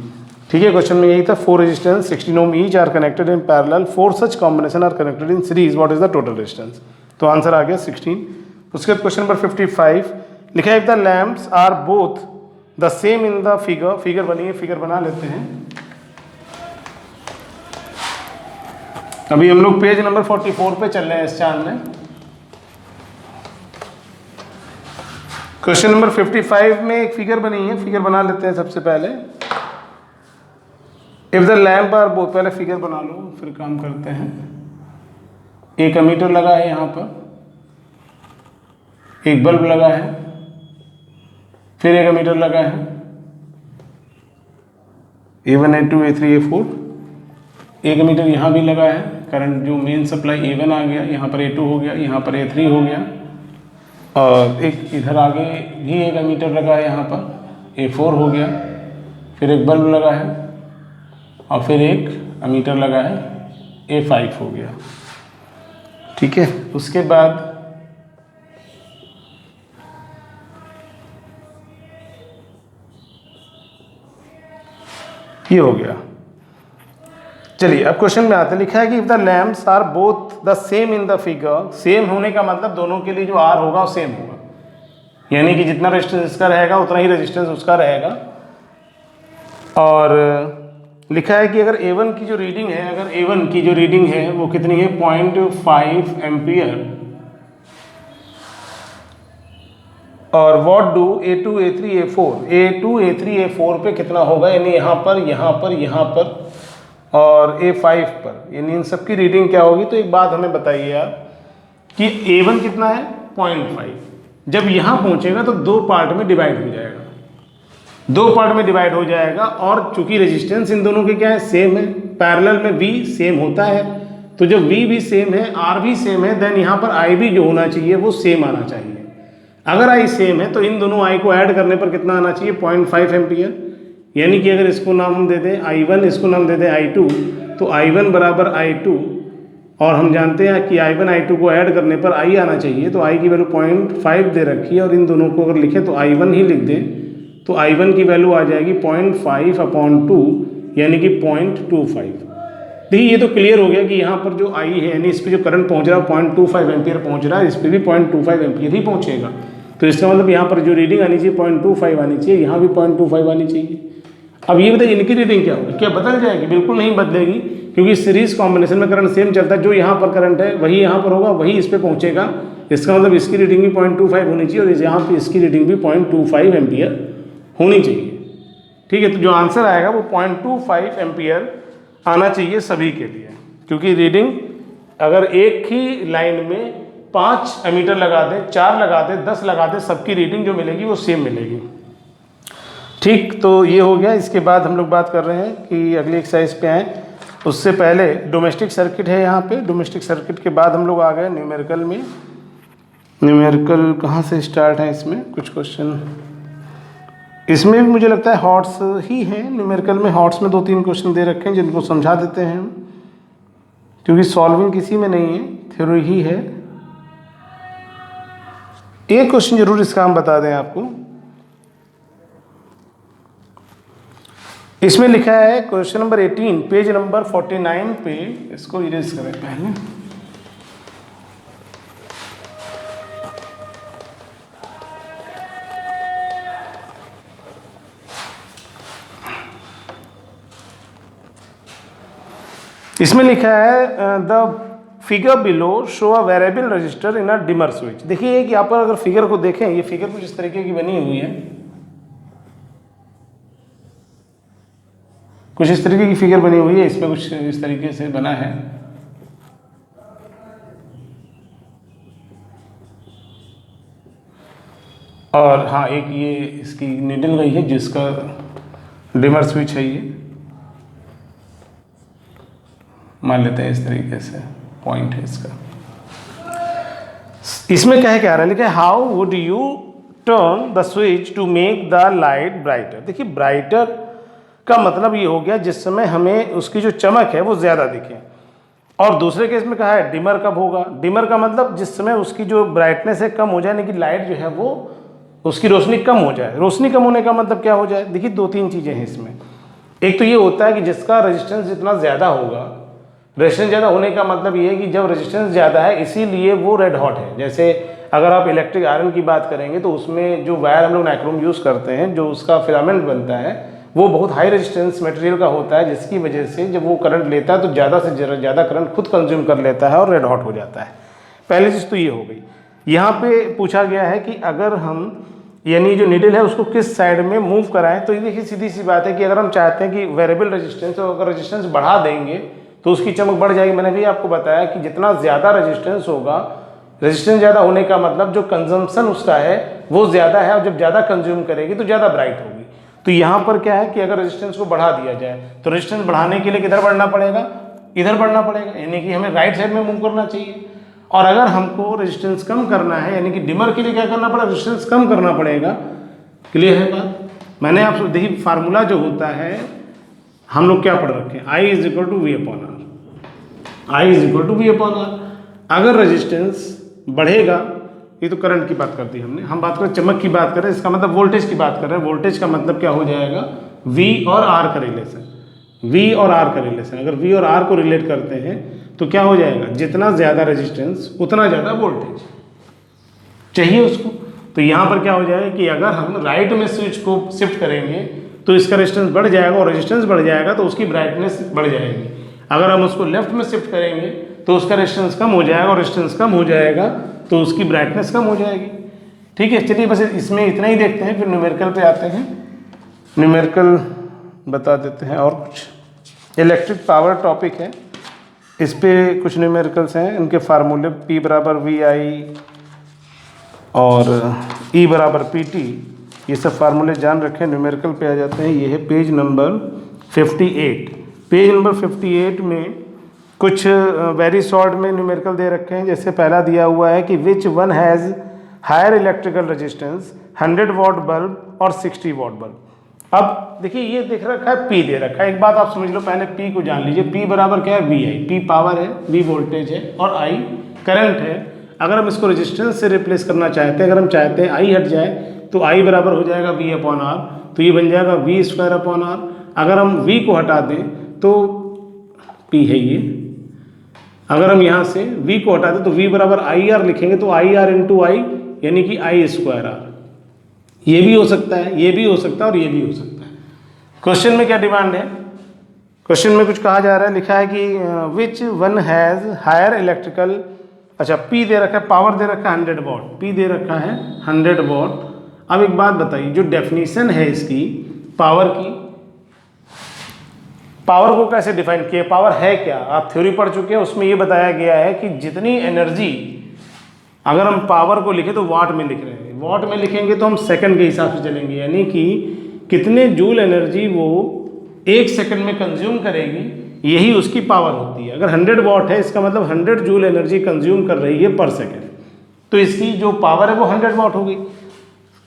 ठीक है, क्वेश्चन में यही था। 4 resistance 16 ohm each are connected in parallel, 4 such combination are connected in series, what is the total resistance? तो आंसर आ गया 16। उसके बाद क्वेश्चन नंबर 55 लिखा है, if the lamps are both the same in the figure, figure बनी है, figure बना लेते हैं। अभी हम लोग पेज नंबर 44 पे चल रहे हैं इस चार्ट में। क्वेश्चन नंबर 55 में एक फिगर बनी है, फिगर बना लेते हैं सबसे पहले। If the lamp are both, पहले फिगर बना लो फिर काम करते हैं। एक एमीटर लगा है यहाँ पर, एक बल्ब लगा है, फिर एक एमीटर लगा है, A1 A2 A3 A4, एक एमीटर यहाँ भी लगा है, करंट जो मेन सप्लाई A1 आ गया, यहाँ पर A2 हो गया, यहाँ पर A3 हो गया, और एक इधर आगे भी एक एमीटर लगा है, यहाँ पर A4 हो गया, फिर एक बल्ब लगा है और फिर एक एमीटर लगा है, A5 हो गया। ठीक है, उसके बाद ये हो गया। चलिए अब क्वेश्चन में आते हैं, लिखा है कि if the lamps are both the same in the figure, same होने का मतलब दोनों के लिए जो R होगा वो सेम होगा, यानी कि जितना रेजिस्टेंस इसका रहेगा उतना ही रेजिस्टेंस उसका रहेगा। और लिखा है कि अगर A1 की जो रीडिंग है, अगर A1 की जो रीडिंग है वो कितनी है? 0.5 एम्पियर, और what do A2 A3 A4, A2 A3 A4 पे कितना होगा, यानी यहाँ पर, यहाँ पर, यहाँ पर और A5 पर, यानी इन सब की रीडिंग क्या होगी? तो एक बात हमें बताइए आप कि A1 कितना है? 0.5। जब यहाँ पहुँचेगा तो 2 पार्ट में डिवाइड हो जाएगा, 2 पार्ट में डिवाइड हो जाएगा, और चूंकि रेजिस्टेंस इन दोनों के क्या है? सेम है, पैरेलल में V सेम होता है, तो जब V भी सेम है, R भी सेम है, देन यहाँ पर I भी जो होना चाहिए वो सेम आना चाहिए। अगर I सेम है तो इन दोनों I को ऐड करने पर कितना आना चाहिए? 0.5 एम्पियर, यानी कि अगर इसको नाम हम दे दें I1, इसको नाम दे दें I2, तो I1 बराबर I2, और हम जानते हैं कि I1 I2 को ऐड करने पर I आना चाहिए, तो I की वैल्यू 0.5 दे रखी है, और इन दोनों को अगर लिखें तो I1 ही लिख दें, तो I1 की वैल्यू आ जाएगी 0.5/2, यानी कि 0.25। देखिए ये तो क्लियर हो गया कि यहाँ पर जो I है, यानी इस पर जो करंट पहुँच रहा है 0.25 एम्पियर पहुँच रहा है, इस पर भी 0.25 एम्पियर ही पहुँचेगा। तो इसका मतलब यहाँ पर जो रीडिंग आनी चाहिए 0.25 आनी चाहिए, यहाँ भी 0.25 आनी चाहिए। अब ये बताइए इनकी रीडिंग क्या होगी? क्या बदल जाएगी? बिल्कुल नहीं बदलेगी, क्योंकि सीरीज कॉम्बिनेशन में करंट सेम चलता है, जो यहाँ पर करंट है वही यहाँ पर होगा, वही इस पर पहुँचेगा। इसका मतलब इसकी रीडिंग भी 0.25 होनी चाहिए, और यहाँ पर इसकी रीडिंग भी 0.25 एम्पियर होनी चाहिए। ठीक है, तो जो आंसर आएगा वो 0.25 एम्पियर आना चाहिए सभी के लिए, क्योंकि रीडिंग अगर एक ही लाइन में 5 एमीटर लगा दें, 4 लगा दें, 10 लगा दें, सबकी रीडिंग जो मिलेगी वो सेम मिलेगी। ठीक, तो ये हो गया। इसके बाद हम लोग बात कर रहे हैं कि अगली एक्सरसाइज पे आए। उससे पहले डोमेस्टिक सर्किट है यहाँ पे। डोमेस्टिक सर्किट के बाद हम लोग आ गए न्यूमेरिकल में। न्यूमेरिकल कहाँ से स्टार्ट है, इसमें कुछ क्वेश्चन इसमें भी मुझे लगता है हॉट्स ही हैं। न्यूमेरिकल में हॉट्स में 2-3 क्वेश्चन दे रखे हैं जिनको समझा देते हैं हम, क्योंकि सॉल्विंग किसी में नहीं है, थ्योरी ही है। एक क्वेश्चन जरूर इसका हम बता दें आपको। इसमें लिखा है क्वेश्चन नंबर 18 पेज नंबर 49 पे। इसको इरेज करें पहले। इसमें लिखा है the figure below show a variable resistor in a dimmer switch. देखिए कि यहाँ पर अगर फिगर को देखें, ये फिगर कुछ इस तरीके की बनी हुई है, कुछ इस तरीके की फिगर बनी हुई है। इसमें कुछ इस तरीके से बना है। और हाँ, एक ये इसकी नीडल गई है जिसका डिमर स्विच है, ये मान लेते हैं इस तरीके से पॉइंट है इसका। इसमें क्या है, क्या रहा है, लिखा है how would you turn the switch to make the light brighter. देखिए ब्राइटर का मतलब ये हो गया जिस समय हमें उसकी जो चमक है वो ज़्यादा दिखे। और दूसरे केस में कहा है डिमर कब होगा। डिमर का मतलब जिस समय उसकी जो ब्राइटनेस है कम हो जाए, यानी कि लाइट जो है वो उसकी रोशनी कम हो जाए। रोशनी कम होने का मतलब क्या हो जाए, देखिए 2-3 चीज़ें हैं इसमें। एक तो ये होता है कि जिसका रेजिस्टेंस जितना ज़्यादा होगा, रेजिस्टेंस ज़्यादा होने का मतलब ये है कि जब रेजिस्टेंस ज़्यादा है इसीलिए वो रेड हॉट है। जैसे अगर आप इलेक्ट्रिक आयरन की बात करेंगे तो उसमें जो वायर हम लोग नाइक्रोम यूज़ करते हैं, जो उसका फिलामेंट बनता है वो बहुत हाई रेजिस्टेंस मटेरियल का होता है, जिसकी वजह से जब वो करंट लेता है तो ज़्यादा से ज़्यादा करंट खुद कंज्यूम कर लेता है और रेड हॉट हो जाता है। पहली चीज़ तो ये हो गई। यहाँ पे पूछा गया है कि अगर हम यानी जो नीडल है उसको किस साइड में मूव कराएं, तो ये देखिए सीधी सी बात है कि अगर हम चाहते हैं कि वेरिएबल रेजिस्टेंस, और अगर रेजिस्टेंस बढ़ा देंगे तो उसकी चमक बढ़ जाएगी। मैंने भी आपको बताया कि जितना ज़्यादा रेजिस्टेंस होगा, रेजिस्टेंस ज़्यादा होने का मतलब जो कंजम्पशन उसका है वो ज़्यादा है, और जब ज़्यादा कंज्यूम करेगी तो ज़्यादा ब्राइट होगी। तो यहाँ पर क्या है कि अगर रेजिस्टेंस को बढ़ा दिया जाए तो रेजिस्टेंस बढ़ाने के लिए किधर बढ़ना पड़ेगा, इधर बढ़ना पड़ेगा, यानी कि हमें राइट साइड में मूव करना चाहिए। और अगर हमको रेजिस्टेंस कम करना है, यानी कि डिमर के लिए क्या करना पड़ेगा, रेजिस्टेंस कम करना पड़ेगा। क्लियर है बात। मैंने आपसे देखिए फार्मूला जो होता है हम लोग क्या पढ़ रखे हैं, I is equal to V upon R. I is equal to V upon R. अगर रेजिस्टेंस बढ़ेगा, ये तो करंट की बात कर दी हमने, हम बात करें चमक की बात करें, इसका मतलब वोल्टेज की बात कर रहे हैं। वोल्टेज का मतलब क्या हो जाएगा, V और R का रिलेशन। V और R का रिलेशन, अगर V और R को रिलेट करते हैं तो क्या हो जाएगा, जितना ज़्यादा रेजिस्टेंस उतना ज़्यादा वोल्टेज चाहिए उसको। तो यहाँ पर क्या हो जाएगा कि अगर हम राइट में स्विच को शिफ्ट करेंगे तो इसका रेजिस्टेंस बढ़ जाएगा, और रेजिस्टेंस बढ़ जाएगा तो उसकी ब्राइटनेस बढ़ जाएगी। अगर हम उसको लेफ्ट में शिफ्ट करेंगे तो उसका रेजिस्टेंस कम हो जाएगा, और रेजिस्टेंस कम हो जाएगा तो उसकी ब्राइटनेस कम हो जाएगी। ठीक है, चलिए बस इसमें इतना ही देखते हैं, फिर न्यूमेरिकल पे आते हैं। न्यूमेरिकल बता देते हैं, और कुछ इलेक्ट्रिक पावर टॉपिक है, इस पे कुछ न्यूमेरिकल्स हैं। इनके फार्मूले P बराबर VI और E बराबर PT, ये सब फार्मूले जान रखें। न्यूमेरिकल पे आ जाते हैं। ये है पेज नंबर 58। पेज नंबर 58 में कुछ वेरी शॉर्ट में न्यूमेरिकल दे रखे हैं। जैसे पहला दिया हुआ है कि which one has higher electrical resistance, 100 watt bulb और 60 वॉट बल्ब। अब देखिए ये देख रखा है P दे रखा है। एक बात आप समझ लो, पहले P को जान लीजिए। P बराबर क्या है, VI। P पावर है, V वोल्टेज है, और I करंट है। अगर हम इसको रेजिस्टेंस से रिप्लेस करना चाहते हैं, अगर हम चाहते हैं I हट जाए तो I बराबर हो जाएगा V अपॉन R, तो ये बन जाएगा V स्क्वायर अपॉन R। अगर हम V को हटा दें तो P है ये, अगर हम यहाँ से V को हटा दें तो V बराबर IR लिखेंगे तो IR इंटू I, यानी कि I स्क्वायर R। ये भी हो सकता है, ये भी हो सकता है, और ये भी हो सकता है। क्वेश्चन में क्या डिमांड है, क्वेश्चन में कुछ कहा जा रहा है, लिखा है कि which one has higher electrical, अच्छा P दे रखा है, पावर दे रखा है 100 वॉट, P दे रखा है 100 वॉट। अब एक बात बताइए, जो डेफिनेशन है इसकी पावर की, पावर को कैसे डिफाइन किया, पावर है क्या, आप थ्योरी पढ़ चुके हैं, उसमें ये बताया गया है कि जितनी एनर्जी, अगर हम पावर को लिखें तो वाट में लिख रहे हैं, वाट में लिखेंगे तो हम सेकंड के हिसाब से चलेंगे, यानी कि कितने जूल एनर्जी वो 1 सेकंड में कंज्यूम करेगी, यही उसकी पावर होती है। अगर 100 वॉट है, इसका मतलब 100 जूल एनर्जी कंज्यूम कर रही है पर सेकंड, तो इसकी जो पावर है वो 100 वॉट होगी।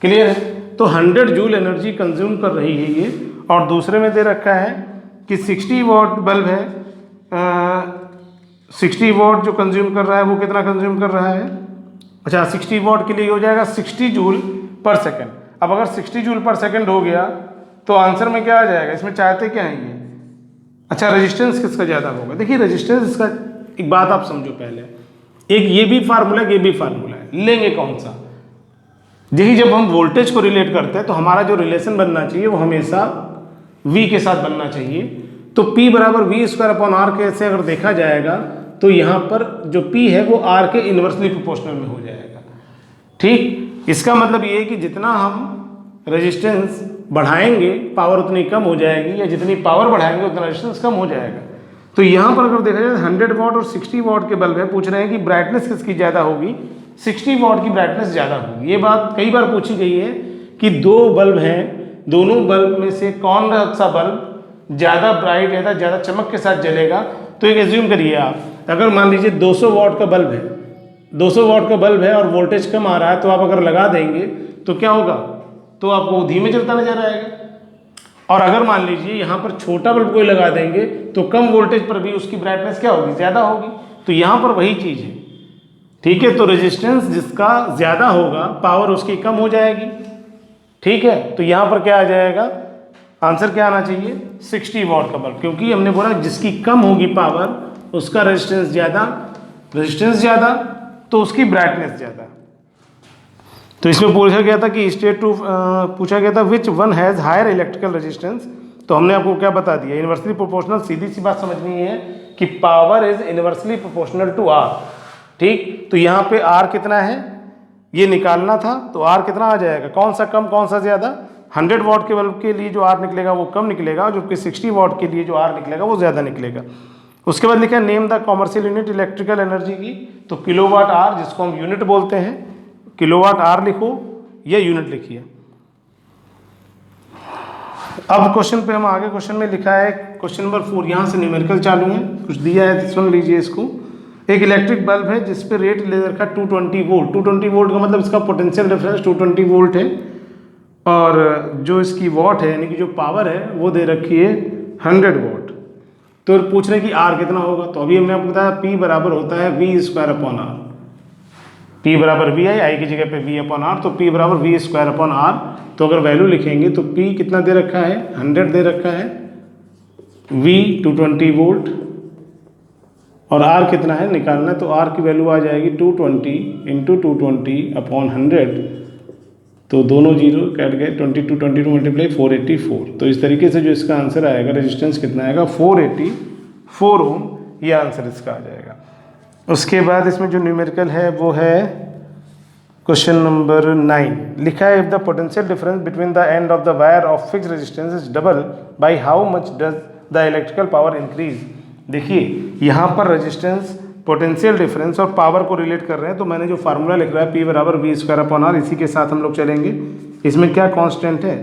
क्लियर है? तो 100 जूल एनर्जी कंज्यूम कर रही है ये। और दूसरे में दे रखा है कि 60 वॉट बल्ब है, 60 वॉट जो कंज्यूम कर रहा है वो कितना कंज्यूम कर रहा है? अच्छा, 60 वॉट के लिए हो जाएगा 60 जूल पर सेकंड। अब अगर 60 जूल पर सेकंड हो गया तो आंसर में क्या आ जाएगा? इसमें चाहते क्या है ये? अच्छा, रेजिस्टेंस किसका ज़्यादा होगा? देखिए रेजिस्टेंस इसका एक बात आप समझो पहले, एक ये भी फार्मूला है, ये भी फार्मूला है, लेंगे कौन सा? यही जब हम वोल्टेज को रिलेट करते हैं तो हमारा जो रिलेशन बनना चाहिए वो हमेशा V के साथ बनना चाहिए। तो P बराबर V²/R के से अगर देखा जाएगा तो यहाँ पर जो P है वो R के इन्वर्सली प्रोपोर्शनल में हो जाएगा। ठीक, इसका मतलब ये है कि जितना हम रेजिस्टेंस बढ़ाएंगे पावर उतनी कम हो जाएगी, या जितनी पावर बढ़ाएंगे उतना रेजिस्टेंस कम हो जाएगा। तो यहाँ पर अगर देखा जाए 100 वॉट और 60 वॉट के बल्ब है, पूछ रहे हैं कि ब्राइटनेस किसकी ज़्यादा होगी? 60 वॉट की ब्राइटनेस ज़्यादा होगी। ये बात कई बार पूछी गई है कि दो बल्ब हैं, दोनों बल्ब में से कौन सा बल्ब ज़्यादा ब्राइट या ज़्यादा चमक के साथ जलेगा। तो एक एज्यूम करिए आप, अगर मान लीजिए 200 वॉट का बल्ब है, 200 वॉट का बल्ब है और वोल्टेज कम आ रहा है, तो आप अगर लगा देंगे तो क्या होगा? तो आपको धीमे चलता नजर आएगा। और अगर मान लीजिए यहाँ पर छोटा बल्ब कोई लगा देंगे तो कम वोल्टेज पर भी उसकी ब्राइटनेस क्या होगी? ज़्यादा होगी। तो यहाँ पर वही चीज़ है। ठीक है, तो रेजिस्टेंस जिसका ज़्यादा होगा पावर उसकी कम हो जाएगी। ठीक है, तो यहाँ पर क्या आ जाएगा? आंसर क्या आना चाहिए? 60 वॉट का बल्ब, क्योंकि हमने बोला जिसकी कम होगी पावर उसका रेजिस्टेंस ज़्यादा तो उसकी ब्राइटनेस ज़्यादा। तो इसमें पूछा गया था कि स्टेट टू पूछा गया था which one has higher electrical resistance. तो हमने आपको क्या बता दिया? Inversely proportional. सीधी सी बात समझनी है कि power is inversely proportional to R. ठीक, तो यहाँ पे आर कितना है ये निकालना था, तो आर कितना आ जाएगा? कौन सा कम कौन सा ज़्यादा? 100 वॉट के बल्ब के लिए जो आर निकलेगा वो कम निकलेगा, जबकि 60 वॉट के लिए जो आर निकलेगा वो ज़्यादा निकलेगा। उसके बाद लिखा है name the commercial unit electrical energy की। तो किलोवाट आर, जिसको हम यूनिट बोलते हैं, किलोवाट आर लिखो या यूनिट लिखिए। अब क्वेश्चन पे हम आगे, क्वेश्चन में लिखा है क्वेश्चन नंबर 4, यहाँ से न्यूमेरिकल चालू है, कुछ दिया है, सुन लीजिए इसको। एक इलेक्ट्रिक बल्ब है जिस पे रेट ले रखा 220 वोल्ट। 220 वोल्ट का मतलब इसका पोटेंशियल डिफरेंस 220 वोल्ट है, और जो इसकी वॉट है यानी कि जो पावर है वो दे रखी है 100 वॉट। तो पूछ रहे हैं कि आर कितना होगा। तो अभी हमने आपको बताया P बराबर होता है V²/R। P बराबर V आई की जगह पे V/R, तो P बराबर V²/R। तो अगर वैल्यू लिखेंगे तो P कितना दे रखा है? 100 दे रखा है, V 220 वोल्ट, और R कितना है निकालना है। तो R की वैल्यू आ जाएगी 220 × 220/100। तो दोनों जीरो कट गए, 22 मल्टीप्लाई 484। तो इस तरीके से जो इसका आंसर आएगा, रेजिस्टेंस कितना आएगा? 484 ओम, ये आंसर इसका आ जाएगा। उसके बाद इसमें जो न्यूमेरिकल है वो है क्वेश्चन नंबर 9। लिखा है if the potential difference between the end of the wire of fix resistance is double by how much does the electrical power increase. देखिए यहाँ पर रेजिस्टेंस, पोटेंशियल डिफरेंस और पावर को रिलेट कर रहे हैं। तो मैंने जो फार्मूला लिख रहा है P बराबर V²/R, इसी के साथ हम लोग चलेंगे। इसमें क्या कांस्टेंट है?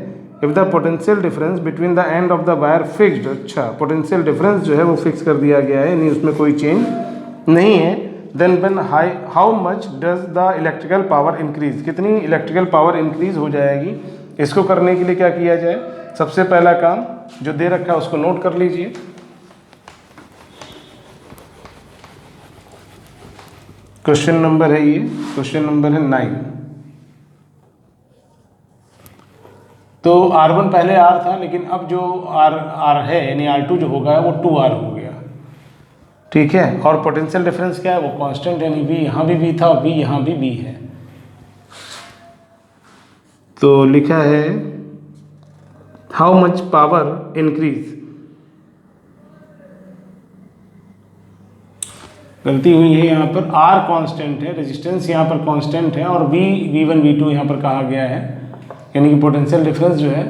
If the potential difference between the end of the wire fixed. अच्छा, पोटेंशियल डिफरेंस जो है वो फिक्स कर दिया गया है, यानी उसमें कोई चेंज नहीं है। Then how much does the electrical power increase, कितनी इलेक्ट्रिकल पावर इंक्रीज हो जाएगी। इसको करने के लिए क्या किया जाए? सबसे पहला काम जो दे रखा है उसको नोट कर लीजिए। क्वेश्चन नंबर है ये, क्वेश्चन नंबर है 9। तो R1 पहले R था, लेकिन अब जो R है यानी R2 जो होगा वो 2R हो गया। ठीक है, और पोटेंशियल डिफरेंस क्या है? वो कांस्टेंट, यानी V यहाँ भी V था और V यहाँ भी V है। तो लिखा है हाउ मच पावर इंक्रीज। गलती हुई है, यहाँ पर R कांस्टेंट है, रेजिस्टेंस यहाँ पर कांस्टेंट है, और V1 V2 यहाँ पर कहा गया है, यानी कि पोटेंशियल डिफरेंस जो है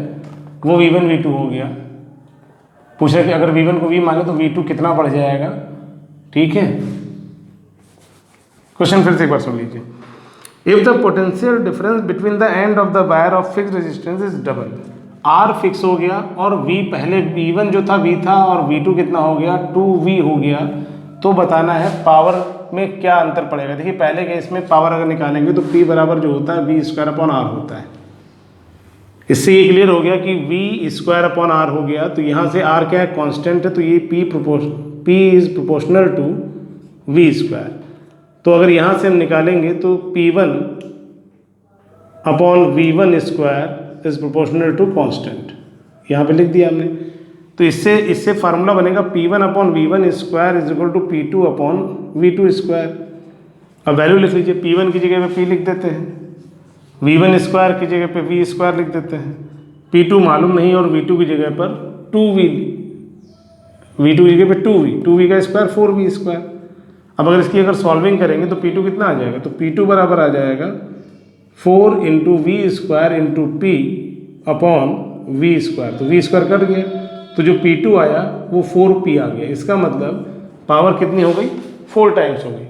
वो V1 V2 हो गया। पूछा कि अगर V1 को V माने तो V2 कितना बढ़ जाएगा। ठीक है, क्वेश्चन फिर से एक बार सुन लीजिए। If the potential difference between the end of the wire of fixed resistance is double, R fix हो गया और V पहले V1 जो था V था और V2 कितना हो गया 2V हो गया, तो बताना है पावर में क्या अंतर पड़ेगा। देखिए पहले केस में पावर अगर निकालेंगे तो P बराबर जो होता है V² R होता है। इससे ये क्लियर हो गया कि V² R हो गया, तो यहाँ से R क्या है कांस्टेंट है, तो ये P is proportional to V²। तो अगर यहाँ से हम निकालेंगे तो P1 upon V1² is proportional to constant, यहाँ पे लिख दिया हमने। तो इससे फार्मूला बनेगा P1 upon V1² is equal to P2 upon V2²। अब वैल्यू लिख लीजिए, P1 की जगह पे P लिख देते हैं, V1² की जगह पे V² लिख देते हैं, P2 मालूम नहीं और V2 की जगह पर 2V, V2 की जगह पे 2V का स्क्वायर 4V²। अब अगर इसकी अगर सॉल्विंग करेंगे तो P2 कितना आ जाएगा, तो P2 बराबर आ जाएगा 4 into V² into P upon V²। तो V² कट गया, तो जो P2 आया वो 4P आ गया। इसका मतलब पावर कितनी हो गई, 4 टाइम्स हो गई।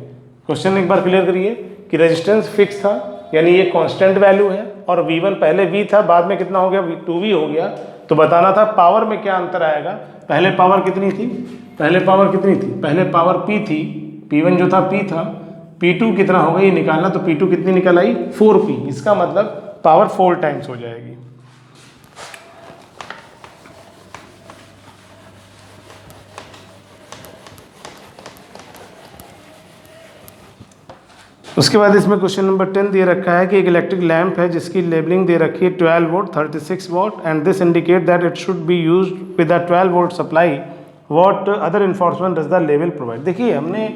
क्वेश्चन एक बार क्लियर करिए कि रेजिस्टेंस फिक्स था, यानी ये कांस्टेंट वैल्यू है, और V1 पहले V था, बाद में कितना हो गया 2V हो गया। तो बताना था पावर में क्या अंतर आएगा। पहले पावर कितनी थी, पहले पावर P थी, P1 जो था P था, P2 कितना होगा ये निकालना, तो P2 कितनी निकल आई 4P। इसका मतलब पावर 4 टाइम्स हो जाएगी। उसके बाद इसमें क्वेश्चन नंबर 10 दे रखा है कि एक इलेक्ट्रिक लैंप है जिसकी लेबलिंग दे रखी है 12 volt 36 what and this indicate that it should be used with a 12 volt supply, what other information does the level provide. देखिए हमने,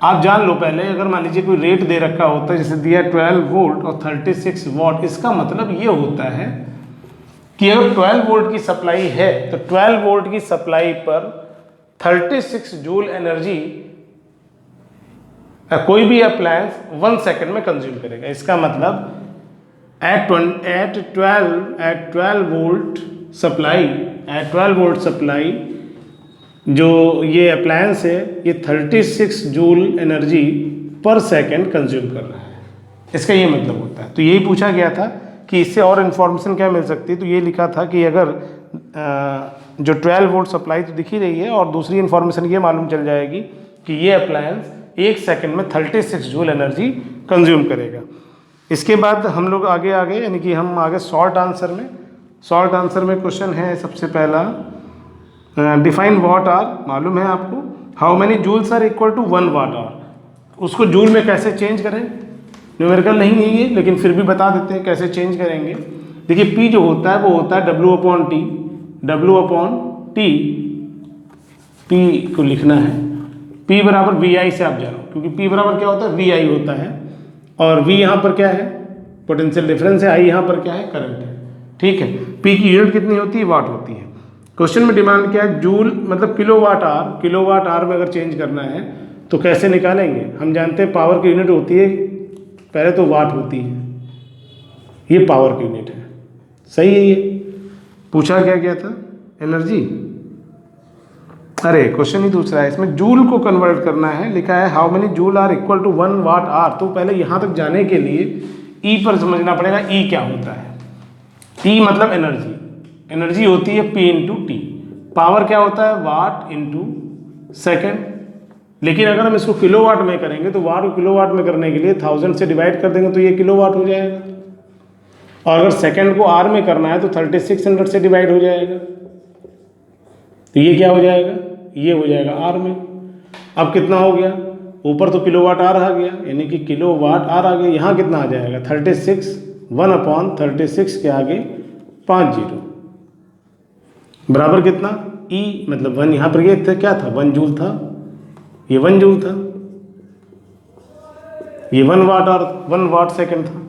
आप जान लो पहले, अगर मान लीजिए कोई रेट दे रखा होता है जैसे दिया 12 वोल्ट और 36 वॉट, इसका मतलब ये होता है कि अगर 12 वोल्ट की सप्लाई है तो 12 वोल्ट की सप्लाई पर 36 जूल एनर्जी कोई भी अप्लायंस 1 सेकंड में कंज्यूम करेगा। इसका मतलब एट 12 वोल्ट सप्लाई जो ये अप्लायंस है ये 36 जूल एनर्जी पर सेकंड कंज्यूम कर रहा है, इसका ये मतलब होता है। तो यही पूछा गया था कि इससे और इन्फॉर्मेशन क्या मिल सकती है, तो ये लिखा था कि अगर जो 12 वोल्ट सप्लाई तो दिख ही रही है, और दूसरी इन्फॉर्मेशन ये मालूम चल जाएगी कि ये अप्लायंस 1 सेकंड में 36 जूल एनर्जी कंज्यूम करेगा। इसके बाद हम लोग आगे यानी कि हम आगे शॉर्ट आंसर में क्वेश्चन है सबसे पहला, डिफाइन वॉट आर, मालूम है आपको, how many joules are equal to 1 watt hour. उसको जूल में कैसे चेंज करें, न्यूमेरिकल नहीं है ये, लेकिन फिर भी बता देते हैं कैसे चेंज करेंगे। देखिए P जो होता है वो होता है W अपॉन T, P को लिखना है P बराबर VI से आप जानो, क्योंकि P बराबर क्या होता है VI होता है, और V यहाँ पर क्या है पोटेंशियल डिफरेंस है, I यहाँ पर क्या है करंट है, ठीक है। P की यूनिट कितनी होती है, वाट होती है। क्वेश्चन में डिमांड क्या है, जूल मतलब किलोवाट आर में अगर चेंज करना है तो कैसे निकालेंगे। हम जानते हैं पावर की यूनिट होती है, पहले तो वाट होती है, ये पावर की यूनिट है, सही है। ये पूछा क्या गया था एनर्जी, अरे क्वेश्चन ही दूसरा है, इसमें जूल को कन्वर्ट करना है। लिखा है how many joule are equal to 1 watt hour. तो पहले यहाँ तक जाने के लिए ई पर समझना पड़ेगा, ई क्या होता है। ई मतलब एनर्जी होती है P इंटू टी, पावर क्या होता है वाट इंटू सेकेंड। लेकिन अगर हम इसको किलोवाट में करेंगे तो वाट को किलोवाट में करने के लिए 1000 से डिवाइड कर देंगे तो ये किलोवाट हो जाएगा, और अगर सेकंड को आर में करना है तो 3600 से डिवाइड हो जाएगा, तो ये क्या हो जाएगा, ये हो जाएगा आर में। अब कितना हो गया, ऊपर तो किलोवाट आर आ गया, यानी कि किलोवाट आर आ गया। यहाँ कितना आ जाएगा 36, 1/36 के आगे 5 जीरो बराबर कितना E, मतलब 1 यहाँ पर ये था, क्या था 1 जूल था, ये 1 जूल था, ये 1 वाट और 1 वाट सेकंड था।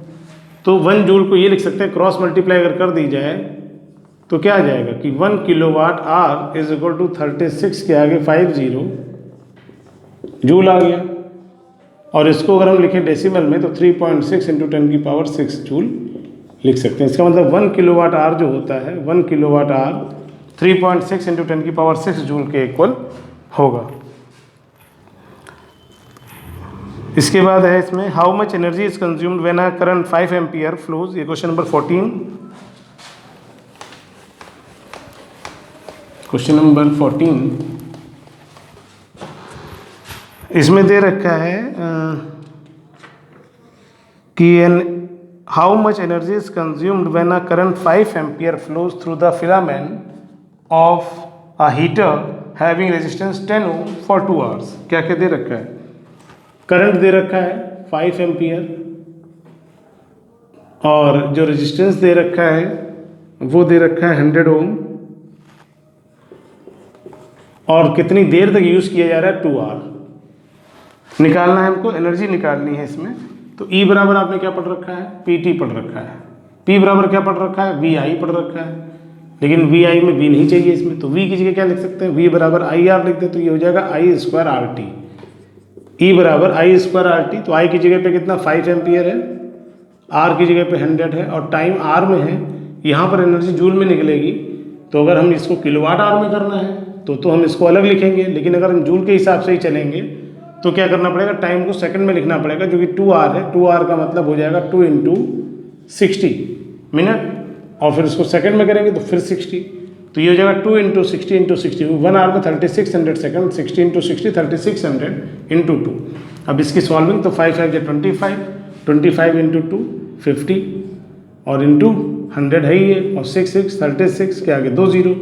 तो 1 जूल को ये लिख सकते हैं, क्रॉस मल्टीप्लाई अगर कर दी जाए तो क्या आ जाएगा कि 1 kilowatt hour is equal to 36 के आगे 50 जूल आ गया। और इसको अगर हम लिखें डेसिमल में तो 3.6 इंटू 10⁶ जूल लिख सकते हैं। इसका मतलब 1 किलोवाट आर जो होता है, 1 किलोवाट आर 3.6 इंटू 10⁶ जूल के इक्वल होगा। इसके बाद है इसमें how much energy is consumed when a current 5 ampere flows, ये क्वेश्चन नंबर 14। क्वेश्चन नंबर 14 इसमें दे रखा है कि how much energy is consumed when a current 5 ampere flows through the filament of a heater having resistance 10 ohm for 2 hours. क्या क्या दे रखा है? करंट दे रखा है 5 एम्पियर और जो रेजिस्टेंस दे रखा है वो दे रखा है 100 ओम और कितनी देर तक यूज़ किया जा रहा है 2 आवर। निकालना है हमको, एनर्जी निकालनी है इसमें। तो E बराबर आपने क्या पढ़ रखा है? PT पढ़ रखा है। P बराबर क्या पढ़ रखा है? VI पढ़ रखा है। लेकिन VI में V नहीं चाहिए इसमें, तो V की जगह क्या लिख सकते हैं? V बराबर IR लिख दे तो ये हो जाएगा I स्क्वायर RT। E बराबर I स्क्वायर RT, तो I की जगह पे कितना 5 एम्पियर है, R की जगह पे 100 है और टाइम R में है। यहाँ पर एनर्जी जूल में निकलेगी, तो अगर हम इसको किलोवाट आवर में करना है तो हम इसको अलग लिखेंगे। लेकिन अगर हम जूल के हिसाब से ही चलेंगे तो क्या करना पड़ेगा? टाइम को सेकंड में लिखना पड़ेगा, जो कि 2 आवर है। 2 आवर का मतलब हो जाएगा 2 × 60 मिनट और फिर उसको सेकंड में करेंगे तो फिर 60, तो ये हो जाएगा 2 × 60 × 60। 1 आवर में 3600 सेकंड, 60 × 60 3600 × 2। अब इसकी सॉल्विंग तो 5 5 25, 25 × 2 50 और इंटू 100 है ही है और 6 6 36 के आगे 2 0,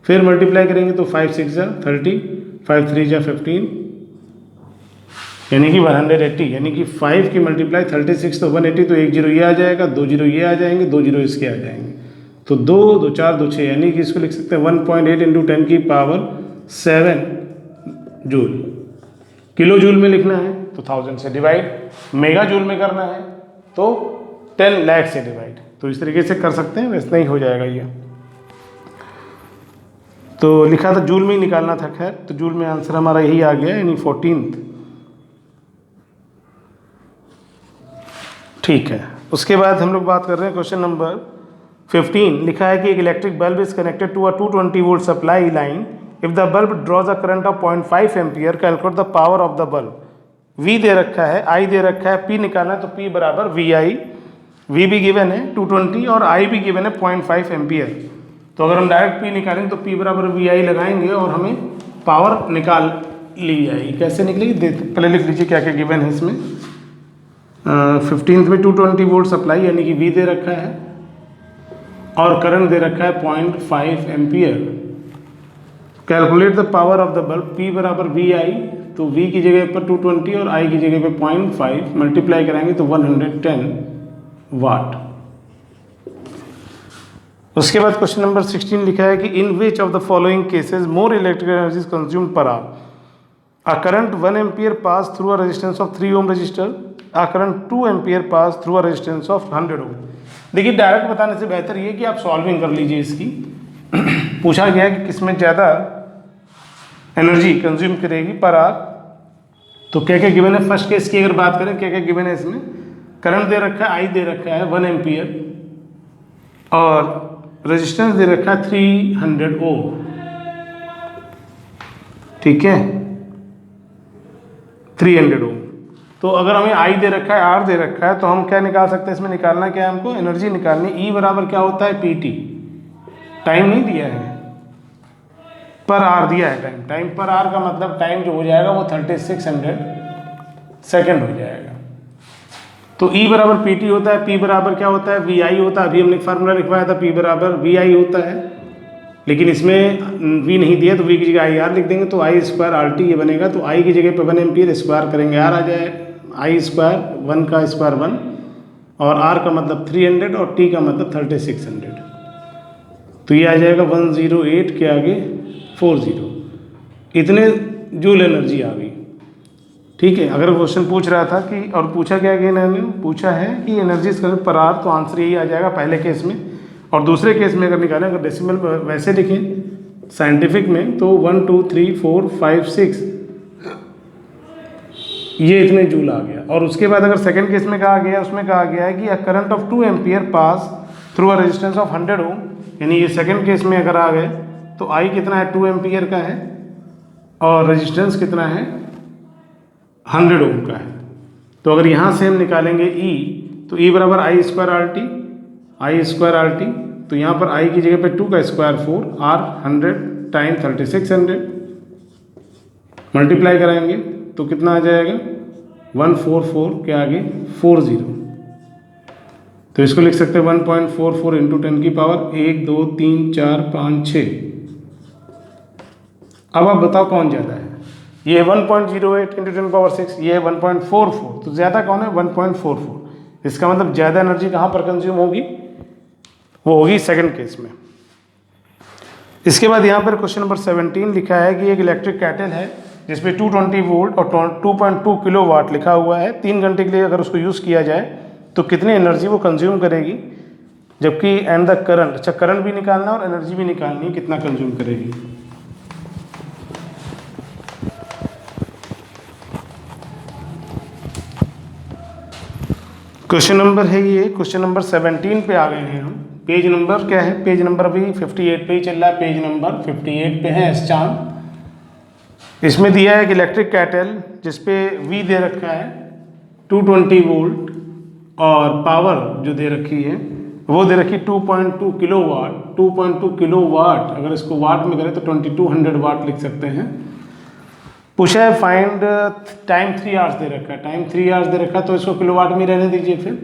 फिर मल्टीप्लाई करेंगे तो 5 6 जा 30, 5 3 जा 15 यानी कि 180, यानी कि 5 की मल्टीप्लाई 36 तो 180, तो 1 0 ये आ जाएगा, 2 0 ये आ जाएंगे, 2 0 इसके आ जाएंगे, तो 2 2 4 2 6, यानी कि इसको लिख सकते हैं 1.8 × 10 की पावर 7 जूल। किलो जूल में लिखना है तो 1000 से डिवाइड, मेगा जूल में करना है तो 10 लाख से डिवाइड। तो इस तरीके से कर सकते हैं, वैसे नहीं हो जाएगा ये। तो लिखा था जूल में ही निकालना था, खैर तो जूल में आंसर हमारा यही आ गया, यानी 14। ठीक है, उसके बाद हम लोग बात कर रहे हैं क्वेश्चन नंबर 15। लिखा है कि एक electric bulb is connected to a 220 volt supply line. If the bulb draws a current of 0.5 ampere, calculate the power of the bulb. V दे रखा है, I दे रखा है, P निकालना है तो P बराबर VI। V भी गिवन है 220 और I भी गिवन है 0.5 एम्पियर। तो अगर हम डायरेक्ट P निकालेंगे तो P बराबर VI लगाएंगे और हमें पावर निकाल ली जाएगी। कैसे निकलेगी? पहले लिख लीजिए क्या क्या गिवन है इसमें। 15 में 220 वोल्ट सप्लाई यानी कि V दे रखा है और करंट दे रखा है 0.5 ampere. Calculate the power of the bulb. P बराबर VI, तो V की जगह पर 220 और I की जगह पे 0.5 मल्टीप्लाई कराएंगे तो 110 वाट। उसके बाद क्वेश्चन नंबर 16 लिखा है कि in which of the following cases more electrical energy is consumed per hour. A current 1 ampere pass through a resistance of 3 ohm resistor, a current 2 ampere pass through a resistance of 100 ohm. देखिए, direct बताने से बेहतर ये कि आप solving कर लीजिए इसकी। पूछा गया है कि किसमें ज़्यादा एनर्जी कंज्यूम करेगी पर आवर। तो क्या क्या गिवन है? फर्स्ट केस की अगर बात करें, क्या क्या गिवन है इसमें? करंट दे रखा है, I दे रखा है 1 एम्पियर और रेजिस्टेंस दे रखा है 300 ओम। ठीक है, 300 ओम। तो अगर हमें I दे रखा है, R दे रखा है, तो हम क्या निकाल सकते हैं? इसमें निकालना क्या है हमको? एनर्जी निकालनी। E बराबर क्या होता है? PT। टाइम नहीं दिया है, पर आर दिया है टाइम। टाइम पर आर का मतलब टाइम जो हो जाएगा वो 3600 सेकेंड हो जाएगा। तो E बराबर PT होता है, P बराबर क्या होता है? VI होता है। अभी हमने फार्मूला लिखवाया था, P बराबर VI होता है, लेकिन इसमें V नहीं दिया तो V की जगह IR लिख देंगे तो I स्क्वायर RT ये बनेगा। तो I की जगह पे 1 एम्पियर स्क्वायर करेंगे, R आ जाए, I स्क्वायर 1 का स्क्वायर 1 और R का मतलब 300 और T का मतलब 3600, तो ये आ जाएगा 108 के आगे 40, इतने जूल एनर्जी आ गई। ठीक है, अगर क्वेश्चन पूछ रहा था कि, और पूछा क्या कि इन्होंने पूछा है कि एनर्जी इज पर आवर, तो आंसर यही आ जाएगा पहले केस में। और दूसरे केस में अगर निकालें, अगर डेसिमल वैसे लिखें साइंटिफिक में, तो 1 2 3 4 5 6 ये इतने जूल आ गया। और उसके बाद अगर सेकंड केस में कहा गया, उसमें कहा गया है कि अ current of 2 ampere pass through a resistance of 100 ओम, यानी ये सेकंड केस में अगर आ गए तो I कितना है? 2 एम्पियर का है और रेजिस्टेंस कितना है? 100 ओम का है। तो अगर यहाँ से हम निकालेंगे E, तो E बराबर I square RT, I square RT, तो यहाँ पर I की जगह पे 2 का स्क्वायर 4, R 100 टाइम 3600 मल्टीप्लाई कराएंगे तो कितना आ जाएगा 144 के आगे 40, तो इसको लिख सकते हैं 1.44 इंटू 10 की पावर 1 2 3 4 5 6। अब आप बताओ कौन ज़्यादा है, ये 1.08 इंटू 10 पावर 6, ये 1.44, तो ज़्यादा कौन है 1.44। इसका मतलब ज़्यादा एनर्जी कहाँ पर कंज्यूम होगी, वो होगी सेकंड केस में। इसके बाद यहाँ पर क्वेश्चन नंबर 17 लिखा है कि एक इलेक्ट्रिक कैटल है जिसमें 220 वोल्ट और 2.2 किलो वाट लिखा हुआ है। 3 घंटे के लिए अगर उसको यूज़ किया जाए तो कितनी एनर्जी वो कंज्यूम करेगी, जबकि एंड द करंट, अच्छा करंट भी निकालना और एनर्जी भी निकालनी है कितना कंज्यूम करेगी। क्वेश्चन नंबर है ये, क्वेश्चन नंबर 17 पे आ गए हैं हम। पेज नंबर क्या है, पेज नंबर अभी 58 पे ही चल रहा है, पेज नंबर 58 पे है एस चांद। इसमें दिया है कि इलेक्ट्रिक कैटल जिसपे V दे रखा है 220 वोल्ट और पावर जो दे रखी है वो दे रखी 2.2 किलो वाट। 2.2 किलो वाट अगर इसको वाट में करें तो 2200 वाट लिख सकते हैं। पूछा है फाइंड टाइम 3 आवर्स दे रखा है, टाइम 3 आवर्स दे रखा है तो इसको किलोवाट में रहने दीजिए, फिर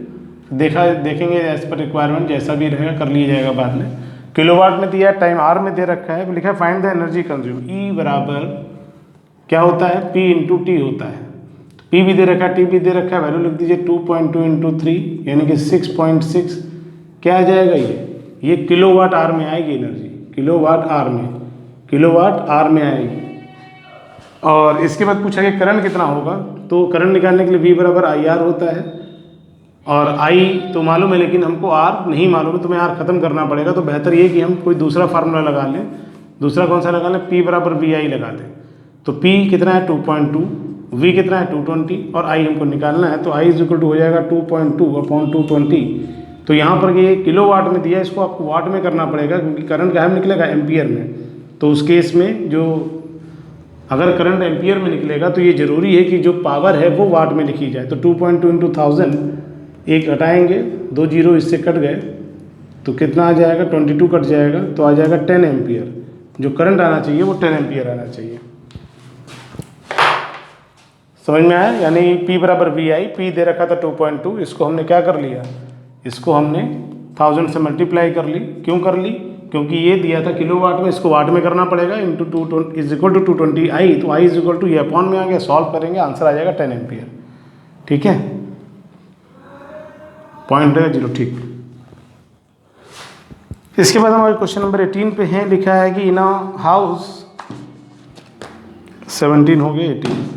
देखेंगे एज पर रिक्वायरमेंट जैसा भी रहेगा कर लिया जाएगा बाद में। किलोवाट में दिया है, टाइम आवर में दे रखा है, लिखा है find the energy consume. E बराबर क्या होता है P इंटू टी होता है, P भी दे रखा है T भी दे रखा है, वैल्यू लिख दीजिए 2.2 इंटू 3 यानी कि 6.6। क्या आ जाएगा ये किलोवाट आवर में आएगी एनर्जी, किलोवाट आवर में, किलोवाट आवर में आएगी। और इसके बाद पूछा कि करंट कितना होगा, तो करंट निकालने के लिए V बराबर IR होता है और I तो मालूम है लेकिन हमको R नहीं मालूम है, तो मैं R ख़त्म करना पड़ेगा। तो बेहतर ये कि हम कोई दूसरा फार्मूला लगा लें। दूसरा कौन सा लगा लें, P बराबर VI लगा दें। तो P कितना है 2.2, V कितना है 220 और I हमको निकालना है, तो I इज इक्वल टू हो जाएगा 2.2 अपॉन 220। तो यहाँ पर ये किलो वाट में दिया है, इसको आपको वाट में करना पड़ेगा क्योंकि करंट क्या में निकलेगा एम्पियर में। तो उस केस में जो अगर करंट एम्पियर में निकलेगा तो ये ज़रूरी है कि जो पावर है वो वाट में लिखी जाए। तो 2.2 इंटू 1000, एक हटाएंगे 2 जीरो इससे कट गए तो कितना आ जाएगा 22 कट जाएगा तो आ जाएगा 10 एम्पियर। जो करंट आना चाहिए वो 10 एम्पियर आना चाहिए। समझ में आया, यानी P बराबर VI, P दे रखा था 2.2, इसको हमने क्या कर लिया, इसको हमने 1000 से मल्टीप्लाई कर ली। क्यों कर ली, क्योंकि ये दिया था किलो वाट में, इसको वाट में करना पड़ेगा। Into 2 is equal to 220 I, तो I इज इक्वल टू ये अपॉन में आ गया, सॉल्व करेंगे आंसर आ जाएगा 10 एम्पियर। ठीक है, पॉइंट है 0, ठीक। इसके बाद हमारे क्वेश्चन नंबर 18 पे है, लिखा है कि इन अ हाउस 17 हो गए 18।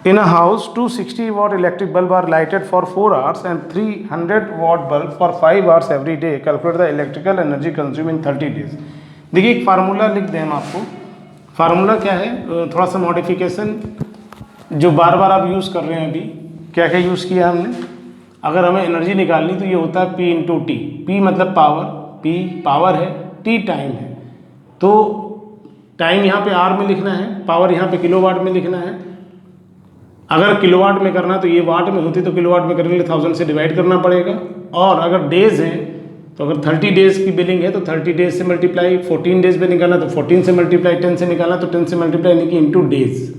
In a house, 260 watt electric bulb are lighted for 4 hours and 300 watt bulb for 5 hours every day. Calculate the electrical energy consumed in 30 days. देखिए एक फार्मूला लिख दें हम आपको। फार्मूला क्या है, थोड़ा सा मॉडिफिकेशन जो बार बार आप यूज़ कर रहे हैं। अभी क्या क्या यूज़ किया हमने, अगर हमें एनर्जी निकालनी तो ये होता है P इंटू टी। P मतलब पावर, P पावर है, T टाइम है। तो टाइम यहाँ पे R में लिखना है, पावर यहाँ पे किलोवाट में लिखना है। अगर किलोवाट में करना तो ये वाट में होती, तो किलोवाट में करने के लिए 1000 से डिवाइड करना पड़ेगा। और अगर डेज हैं तो अगर 30 डेज़ की बिलिंग है तो 30 डेज से मल्टीप्लाई, 14 डेज पे निकालना तो 14 से मल्टीप्लाई, 10 से निकालना तो 10 से मल्टीप्लाई, यानी कि इंटू डेज।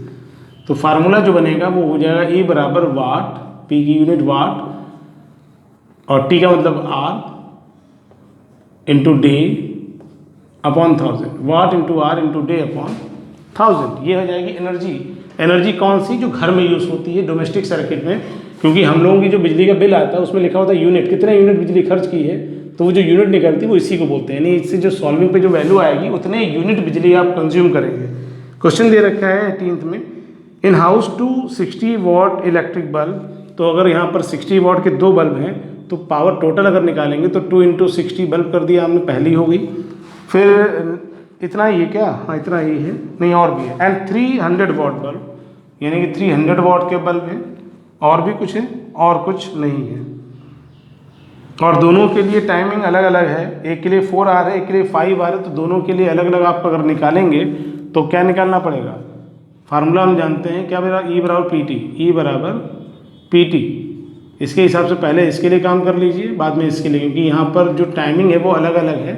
तो फार्मूला जो बनेगा वो हो जाएगा E बराबर वाट, P की यूनिट वाट और T का मतलब R into day upon 1000, watt into R into day upon 1000। ये हो जाएगी एनर्जी। एनर्जी कौन सी, जो घर में यूज़ होती है डोमेस्टिक सर्किट में, क्योंकि हम लोगों की जो बिजली का बिल आता है उसमें लिखा होता है यूनिट, कितने यूनिट बिजली खर्च की है, तो वो जो यूनिट निकलती है वो इसी को बोलते हैं। यानी इससे जो सॉल्विंग पे जो वैल्यू आएगी उतने यूनिट बिजली आप कंज्यूम करेंगे। क्वेश्चन दे रखा है 18th में, in house 260 what electric bulb, तो अगर यहाँ पर 60 वॉट के 2 बल्ब हैं तो पावर टोटल अगर निकालेंगे तो 2 इंटू 60 बल्ब कर दिया हमने, पहली हो गई। फिर इतना ही है क्या, हाँ इतना ही है, नहीं और भी है। एंड 300 वॉट बल्ब, यानी कि 300 वॉट के बल्ब हैं। और भी कुछ है, और कुछ नहीं है। और दोनों के लिए टाइमिंग अलग अलग है, एक के लिए 4 आवर है, एक के लिए 5 आवर है। तो दोनों के लिए अलग अलग आप अगर निकालेंगे तो क्या निकालना पड़ेगा, फार्मूला हम जानते हैं क्या मेरा, E बराबर पी टी, E बराबर पी टी। इसके हिसाब से पहले इसके लिए काम कर लीजिए, बाद में इसके लिए, क्योंकि यहाँ पर जो टाइमिंग है वो अलग अलग है।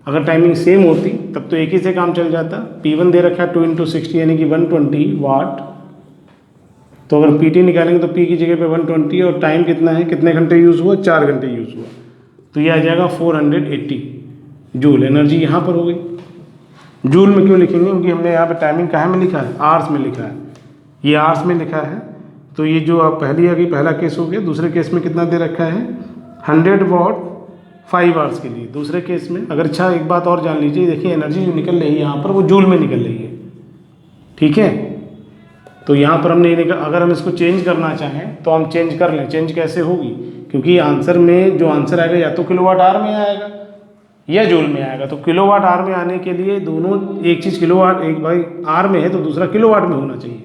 अगर टाइमिंग सेम होती तब तो एक ही से काम चल जाता। P1 दे रखा है 2 × 60 यानी कि 120 वाट। तो अगर PT निकालेंगे तो P की जगह पे 120 और टाइम कितना है, कितने घंटे यूज़ हुआ, 4 घंटे यूज़ हुआ, तो ये आ जाएगा 480 जूल। एनर्जी यहाँ पर हो गई। जूल में क्यों लिखेंगे, क्योंकि हमने यहाँ पे टाइमिंग कहाँ में लिखा है, आवर्स में लिखा है, ये आवर्स में लिखा है। तो ये जो आप पहली आ गई, पहला केस हो गया। दूसरे केस में कितना दे रखा है, 100 वॉट 5 आवर्स के लिए। दूसरे केस में अगर अच्छा एक बात और जान लीजिए, देखिए एनर्जी जो निकल रही है यहाँ पर वो जूल में निकल रही है, ठीक है। तो यहाँ पर हमने अगर हम इसको चेंज करना चाहें तो हम चेंज कर लें। चेंज कैसे होगी, क्योंकि आंसर में जो आंसर आएगा या तो किलोवाट आवर में आएगा या जूल में आएगा। तो किलोवाट आवर में आने के लिए दोनों, एक चीज़ किलोवाट, एक भाई आर में है तो दूसरा किलोवाट में होना चाहिए।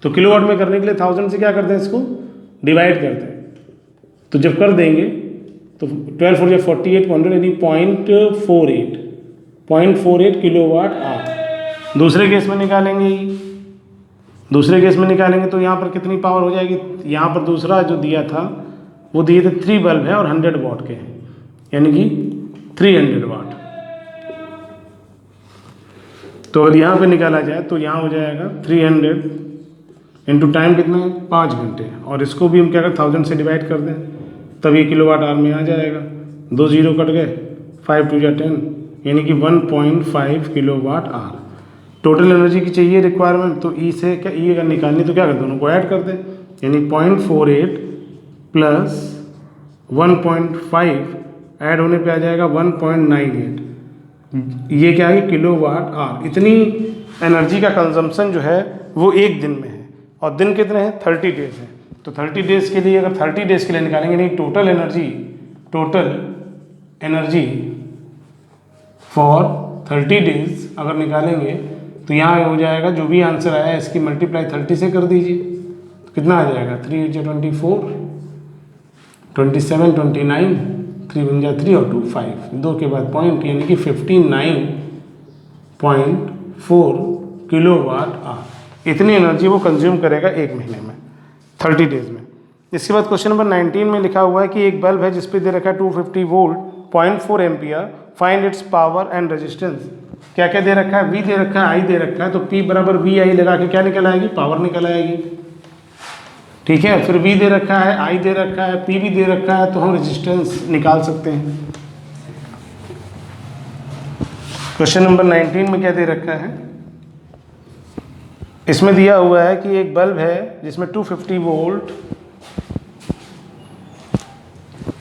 तो किलोवाट में करने के लिए 1000 से क्या करते हैं, इसको डिवाइड करते हैं। तो जब कर देंगे तो 12 4 48 यानी 0.48 किलोवाट आवर। दूसरे केस में निकालेंगे तो यहाँ पर कितनी पावर हो जाएगी, यहाँ पर दूसरा जो दिया था वो दिए थे 3 बल्ब है और 100 वाट के हैं, यानी कि 300 वाट। तो अगर यहाँ पे निकाला जाए तो यहाँ हो जाएगा 300 इंटू टाइम कितना है, 5 घंटे। और इसको भी हम क्या करें, 1000 से डिवाइड कर दें, तब ये किलोवाट आवर में आ जाएगा। 2 0 कट गए, 5 2 10, यानी कि 1.5 किलोवाट आवर। टोटल एनर्जी की चाहिए रिक्वायरमेंट, तो ई से क्या, ई अगर निकालनी तो क्या करें, दोनों को ऐड कर दें, यानी 0.48 प्लस 1.5 ऐड होने पे आ जाएगा 1.98। ये क्या है, किलोवाट आवर। इतनी एनर्जी का कंजम्पशन जो है वो एक दिन में है, और दिन कितने हैं, 30 डेज हैं। तो 30 डेज के लिए, अगर 30 डेज के लिए निकालेंगे, नहीं टोटल एनर्जी फॉर 30 डेज अगर निकालेंगे तो यहाँ हो जाएगा, जो भी आंसर आया इसकी मल्टीप्लाई 30 से कर दीजिए, तो कितना आ जाएगा, 3 × 24 27 29 3 × 3 और 2 5, 2 के बाद पॉइंट, यानी कि 59.4 किलोवाट आवर। इतनी एनर्जी वो कंज्यूम करेगा एक महीने में, 30 डेज में। इसके बाद क्वेश्चन नंबर 19 में लिखा हुआ है कि एक बल्ब है जिस पे दे रखा है 250 volt 0.4 ampere, find its power and resistance. क्या क्या दे रखा है, V दे रखा है, I दे रखा है, तो P बराबर VI लगा के क्या निकल आएगी, पावर निकल आएगी, ठीक है। फिर V दे रखा है, I दे रखा है, P भी दे रखा है, तो हम रेजिस्टेंस निकाल सकते हैं। क्वेश्चन नंबर 19 में क्या दे रखा है, इसमें दिया हुआ है कि एक बल्ब है जिसमें 250 वोल्ट,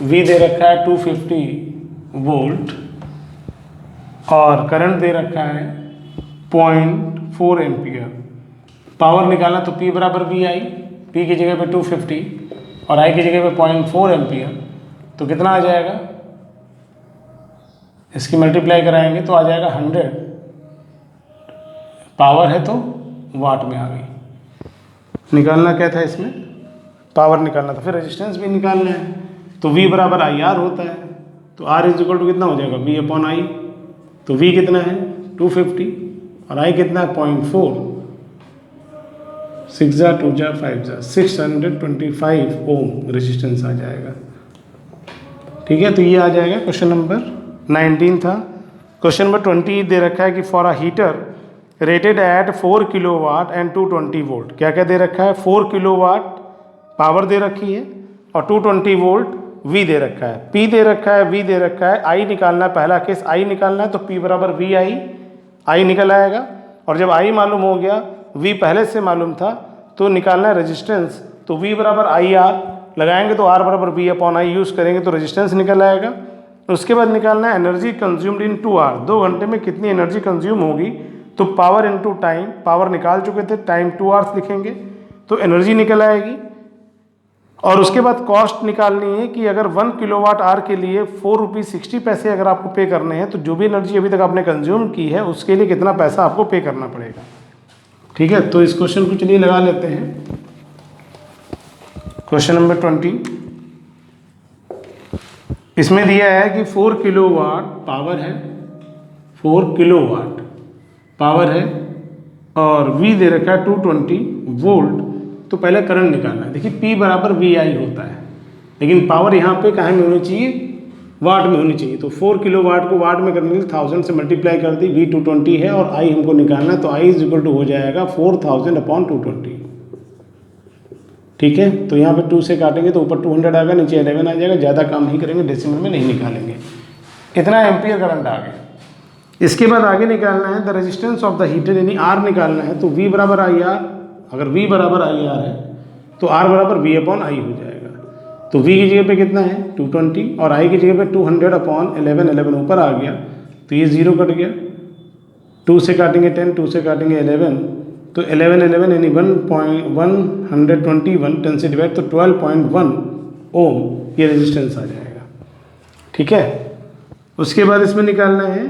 V दे रखा है 250 वोल्ट, और करंट दे रखा है 0.4 एम्पियर। पावर निकालना तो P बराबर VI, P की जगह पे 250 और I की जगह पे 0.4 एम्पियर, तो कितना आ जाएगा, इसकी मल्टीप्लाई कराएंगे तो आ जाएगा 100। पावर है तो वाट में आ गई। निकालना क्या था इसमें, पावर निकालना था, फिर रेजिस्टेंस भी निकालना है। तो V बराबर IR होता है, तो R इज इक्वल टू कितना हो जाएगा, V/I। तो V कितना है 250 और I कितना है 0.4, 6 जा 2 जा 5 जा 625 ओम रेजिस्टेंस आ जाएगा, ठीक है। तो ये आ जाएगा, क्वेश्चन नंबर 19 था। क्वेश्चन नंबर 20 दे रखा है कि for a heater rated eight 4 kilowatt and 220 volt. क्या क्या दे रखा है, 4 किलोवाट पावर दे रखी है और 220 वोल्ट V दे रखा है, P दे रखा है, V दे रखा है, I निकालना है, पहला केस I निकालना है, तो P बराबर VI, I निकल आएगा। और जब I मालूम हो गया, V पहले से मालूम था, तो निकालना है रेजिस्टेंस, तो V बराबर IR लगाएंगे तो R बराबर V/I यूज़ करेंगे तो रेजिस्टेंस निकल आएगा। उसके बाद निकालना है एनर्जी कंज्यूम्ड इन 2 आवर, 2 घंटे में कितनी एनर्जी कंज्यूम होगी, तो पावर इनटू टाइम, पावर निकाल चुके थे, टाइम 2 आवर्स लिखेंगे तो एनर्जी निकल आएगी। और उसके बाद कॉस्ट निकालनी है कि अगर 1 किलोवाट आवर के लिए 4 रुपीज़ 60 पैसे अगर आपको पे करने हैं, तो जो भी एनर्जी अभी तक आपने कंज्यूम की है उसके लिए कितना पैसा आपको पे करना पड़ेगा, ठीक है। तो इस क्वेश्चन को चलिए लगा लेते हैं। क्वेश्चन नंबर 20, इसमें दिया है कि 4 किलोवाट पावर है, 4 किलोवाट पावर है, और V दे रखा है 220 वोल्ट। तो पहले करंट निकालना है। देखिए P बराबर VI होता है, लेकिन पावर यहाँ पे कहाँ में होनी चाहिए, वाट में होनी चाहिए। तो 4 किलो वाट को वाट में करने के लिए 1000 से मल्टीप्लाई कर दी, V 220 है और I हमको निकालना है, तो I इज इक्वल टू हो जाएगा 4000 अपॉन 220। ठीक है, तो यहाँ पे 2 से काटेंगे तो ऊपर 200 आएगा, नीचे 11 आ जाएगा। ज़्यादा काम नहीं करेंगे, डेसिमल में नहीं निकालेंगे। इतना एम्पियर करंट आ गया। इसके बाद आगे निकालना है the resistance of the heater, यानी R निकालना है। तो V बराबर IR, अगर V बराबर IR है तो R बराबर V अपॉन I हो जाएगा। तो V की जगह पे कितना है 220 और I की जगह पे 200 अपॉन 11 ऊपर आ गया, तो ये 0 कट गया। 2 से काटेंगे 10, 2 से काटेंगे 11, तो 11 यानी 121, 10 से डिवाइड तो 12.1 ओम ये रेजिस्टेंस आ जाएगा। ठीक है, उसके बाद इसमें निकालना है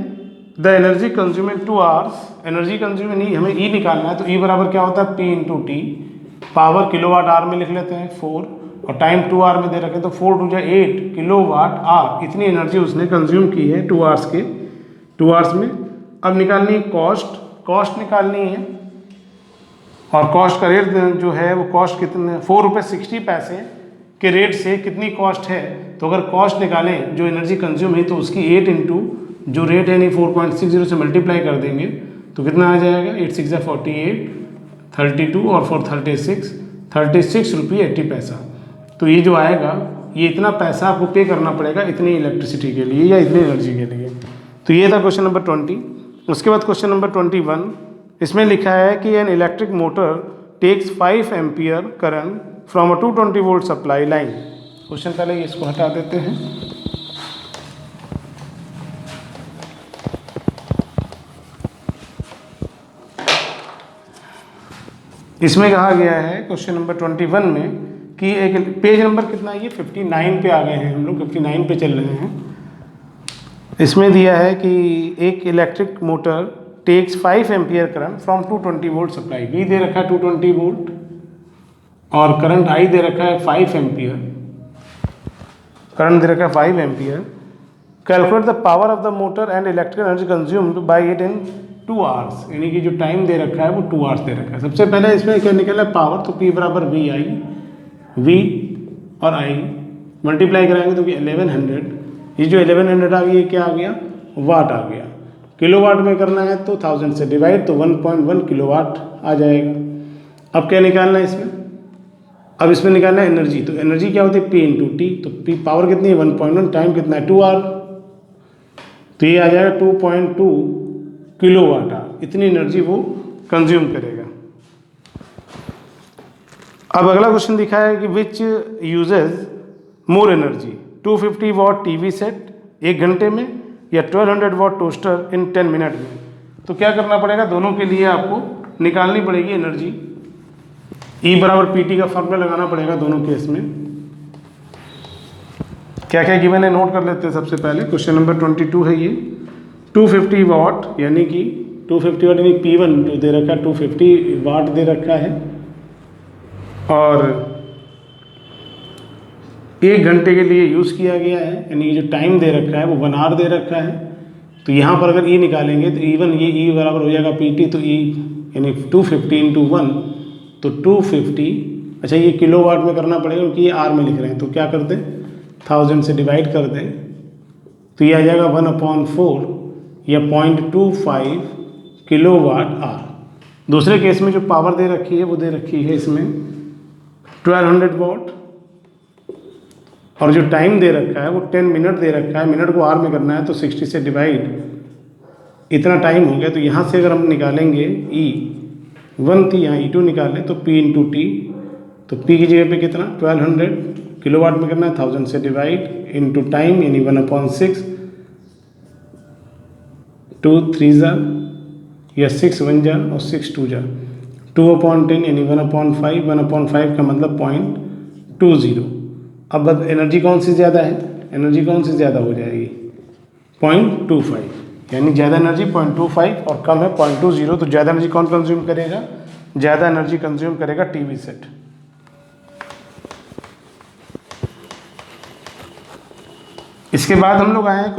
the energy consume in 2 hours. Energy consume नहीं, हमें E निकालना है। तो E बराबर क्या होता है P into T, power kilowatt hour में लिख लेते हैं 4 और टाइम 2 आवर में दे रखे, तो 4 टू 8 किलोवाट आवर, इतनी एनर्जी उसने कंज्यूम की है 2 आवर्स में। अब निकालनी है कॉस्ट निकालनी है, और कॉस्ट का रेट जो है वो कॉस्ट कितने 4 रुपये 60 पैसे के रेट से कितनी कॉस्ट है। तो अगर कॉस्ट निकालें जो एनर्जी कंज्यूम है तो उसकी 8 इंटू जो रेट है नहीं 4.60 से मल्टीप्लाई कर देंगे तो कितना आ जाएगा 8 6 48, 32 और 4 36 रुपये 80 पैसा। तो ये जो आएगा ये इतना पैसा आपको पे करना पड़ेगा इतनी इलेक्ट्रिसिटी के लिए या इतनी एनर्जी के लिए। तो ये था क्वेश्चन नंबर 20। उसके बाद क्वेश्चन नंबर 21, इसमें लिखा है कि an electric motor takes 5 ampere current from a 220 volt supply line. Question पहले इसको हटा देते हैं। इसमें कहा गया है क्वेश्चन नंबर 21 में कि एक पेज नंबर कितना है, ये 59 पे आ गए हैं हम लोग, 59 पे चल रहे हैं। इसमें दिया है कि एक electric motor takes 5 ampere current from 220 volt supply. V दे रखा है 220 वोल्ट और करंट I दे रखा है 5 एम्पियर, करंट दे रखा है 5 ampere. Calculate the power of the motor and electrical energy consumed by it in 2 hours, यानी कि जो टाइम दे रखा है वो 2 आवर्स दे रखा है। सबसे पहले इसमें क्या निकला है पावर, तो P बराबर V और I मल्टीप्लाई कराएंगे तो 1100, ये जो 1100 आ गया ये क्या आ गया वाट आ गया। किलोवाट में करना है तो 1000 से डिवाइड तो 1.1 किलोवाट आ जाएगा। अब क्या निकालना है इसमें, अब इसमें निकालना है एनर्जी। तो एनर्जी क्या होती है P इंटू टी, तो P पावर कितनी है 1.1, टाइम कितना है 2 आवर, तो ये आ जाएगा 2.2 किलोवाट आवर, इतनी एनर्जी वो कंज्यूम करेगा। अब अगला क्वेश्चन दिखा है कि which uses more energy, 250 watt TV set 1 घंटे में या 1200 वॉट टोस्टर इन 10 मिनट में। तो क्या करना पड़ेगा, दोनों के लिए आपको निकालनी पड़ेगी एनर्जी। E बराबर PT का फॉर्मूला लगाना पड़ेगा दोनों केस में। क्या क्या गिवन है नोट कर लेते हैं। सबसे पहले क्वेश्चन नंबर 22 है ये, 250 वॉट यानी कि 250 वाट यानी P1 जो दे रखा है 250 वाट दे रखा है और 1 घंटे के लिए यूज़ किया गया है, यानी जो टाइम दे रखा है वो 1 आवर दे रखा है। तो यहाँ पर अगर E निकालेंगे तो इवन ये E बराबर हो जाएगा PT, तो E यानी 250 इंटू 1 तो 250। अच्छा ये किलोवाट में करना पड़ेगा क्योंकि ये R में लिख रहे हैं, तो क्या कर दें 1000 से डिवाइड कर दें तो ये आ जाएगा 1/4 या 0.25 किलोवाट आवर। दूसरे केस में जो पावर दे रखी है वो दे रखी है इसमें 1200 वॉट और जो टाइम दे रखा है वो 10 मिनट दे रखा है, मिनट को आर में करना है तो 60 से डिवाइड इतना टाइम हो गया। तो यहाँ से अगर हम निकालेंगे E1 थी, यहाँ E2 निकालें तो P इंटू टी, तो P की जगह पे कितना 1200 किलोवाट में करना है, 1000 से डिवाइड इंटू टाइम यानी 1/6, 2 3 जा या 6 1 जा और 6 2 जा, 2/10 यानी 1/5, 1/5 का मतलब 0.20। अब एनर्जी कौन सी ज़्यादा है, एनर्जी कौन सी ज़्यादा हो जाएगी 0.25, यानी ज़्यादा एनर्जी 0.25 और कम है 0.20। तो ज़्यादा एनर्जी कौन कंज्यूम करेगा, ज़्यादा एनर्जी कंज्यूम करेगा टीवी सेट। इसके बाद हम लोग आए हैं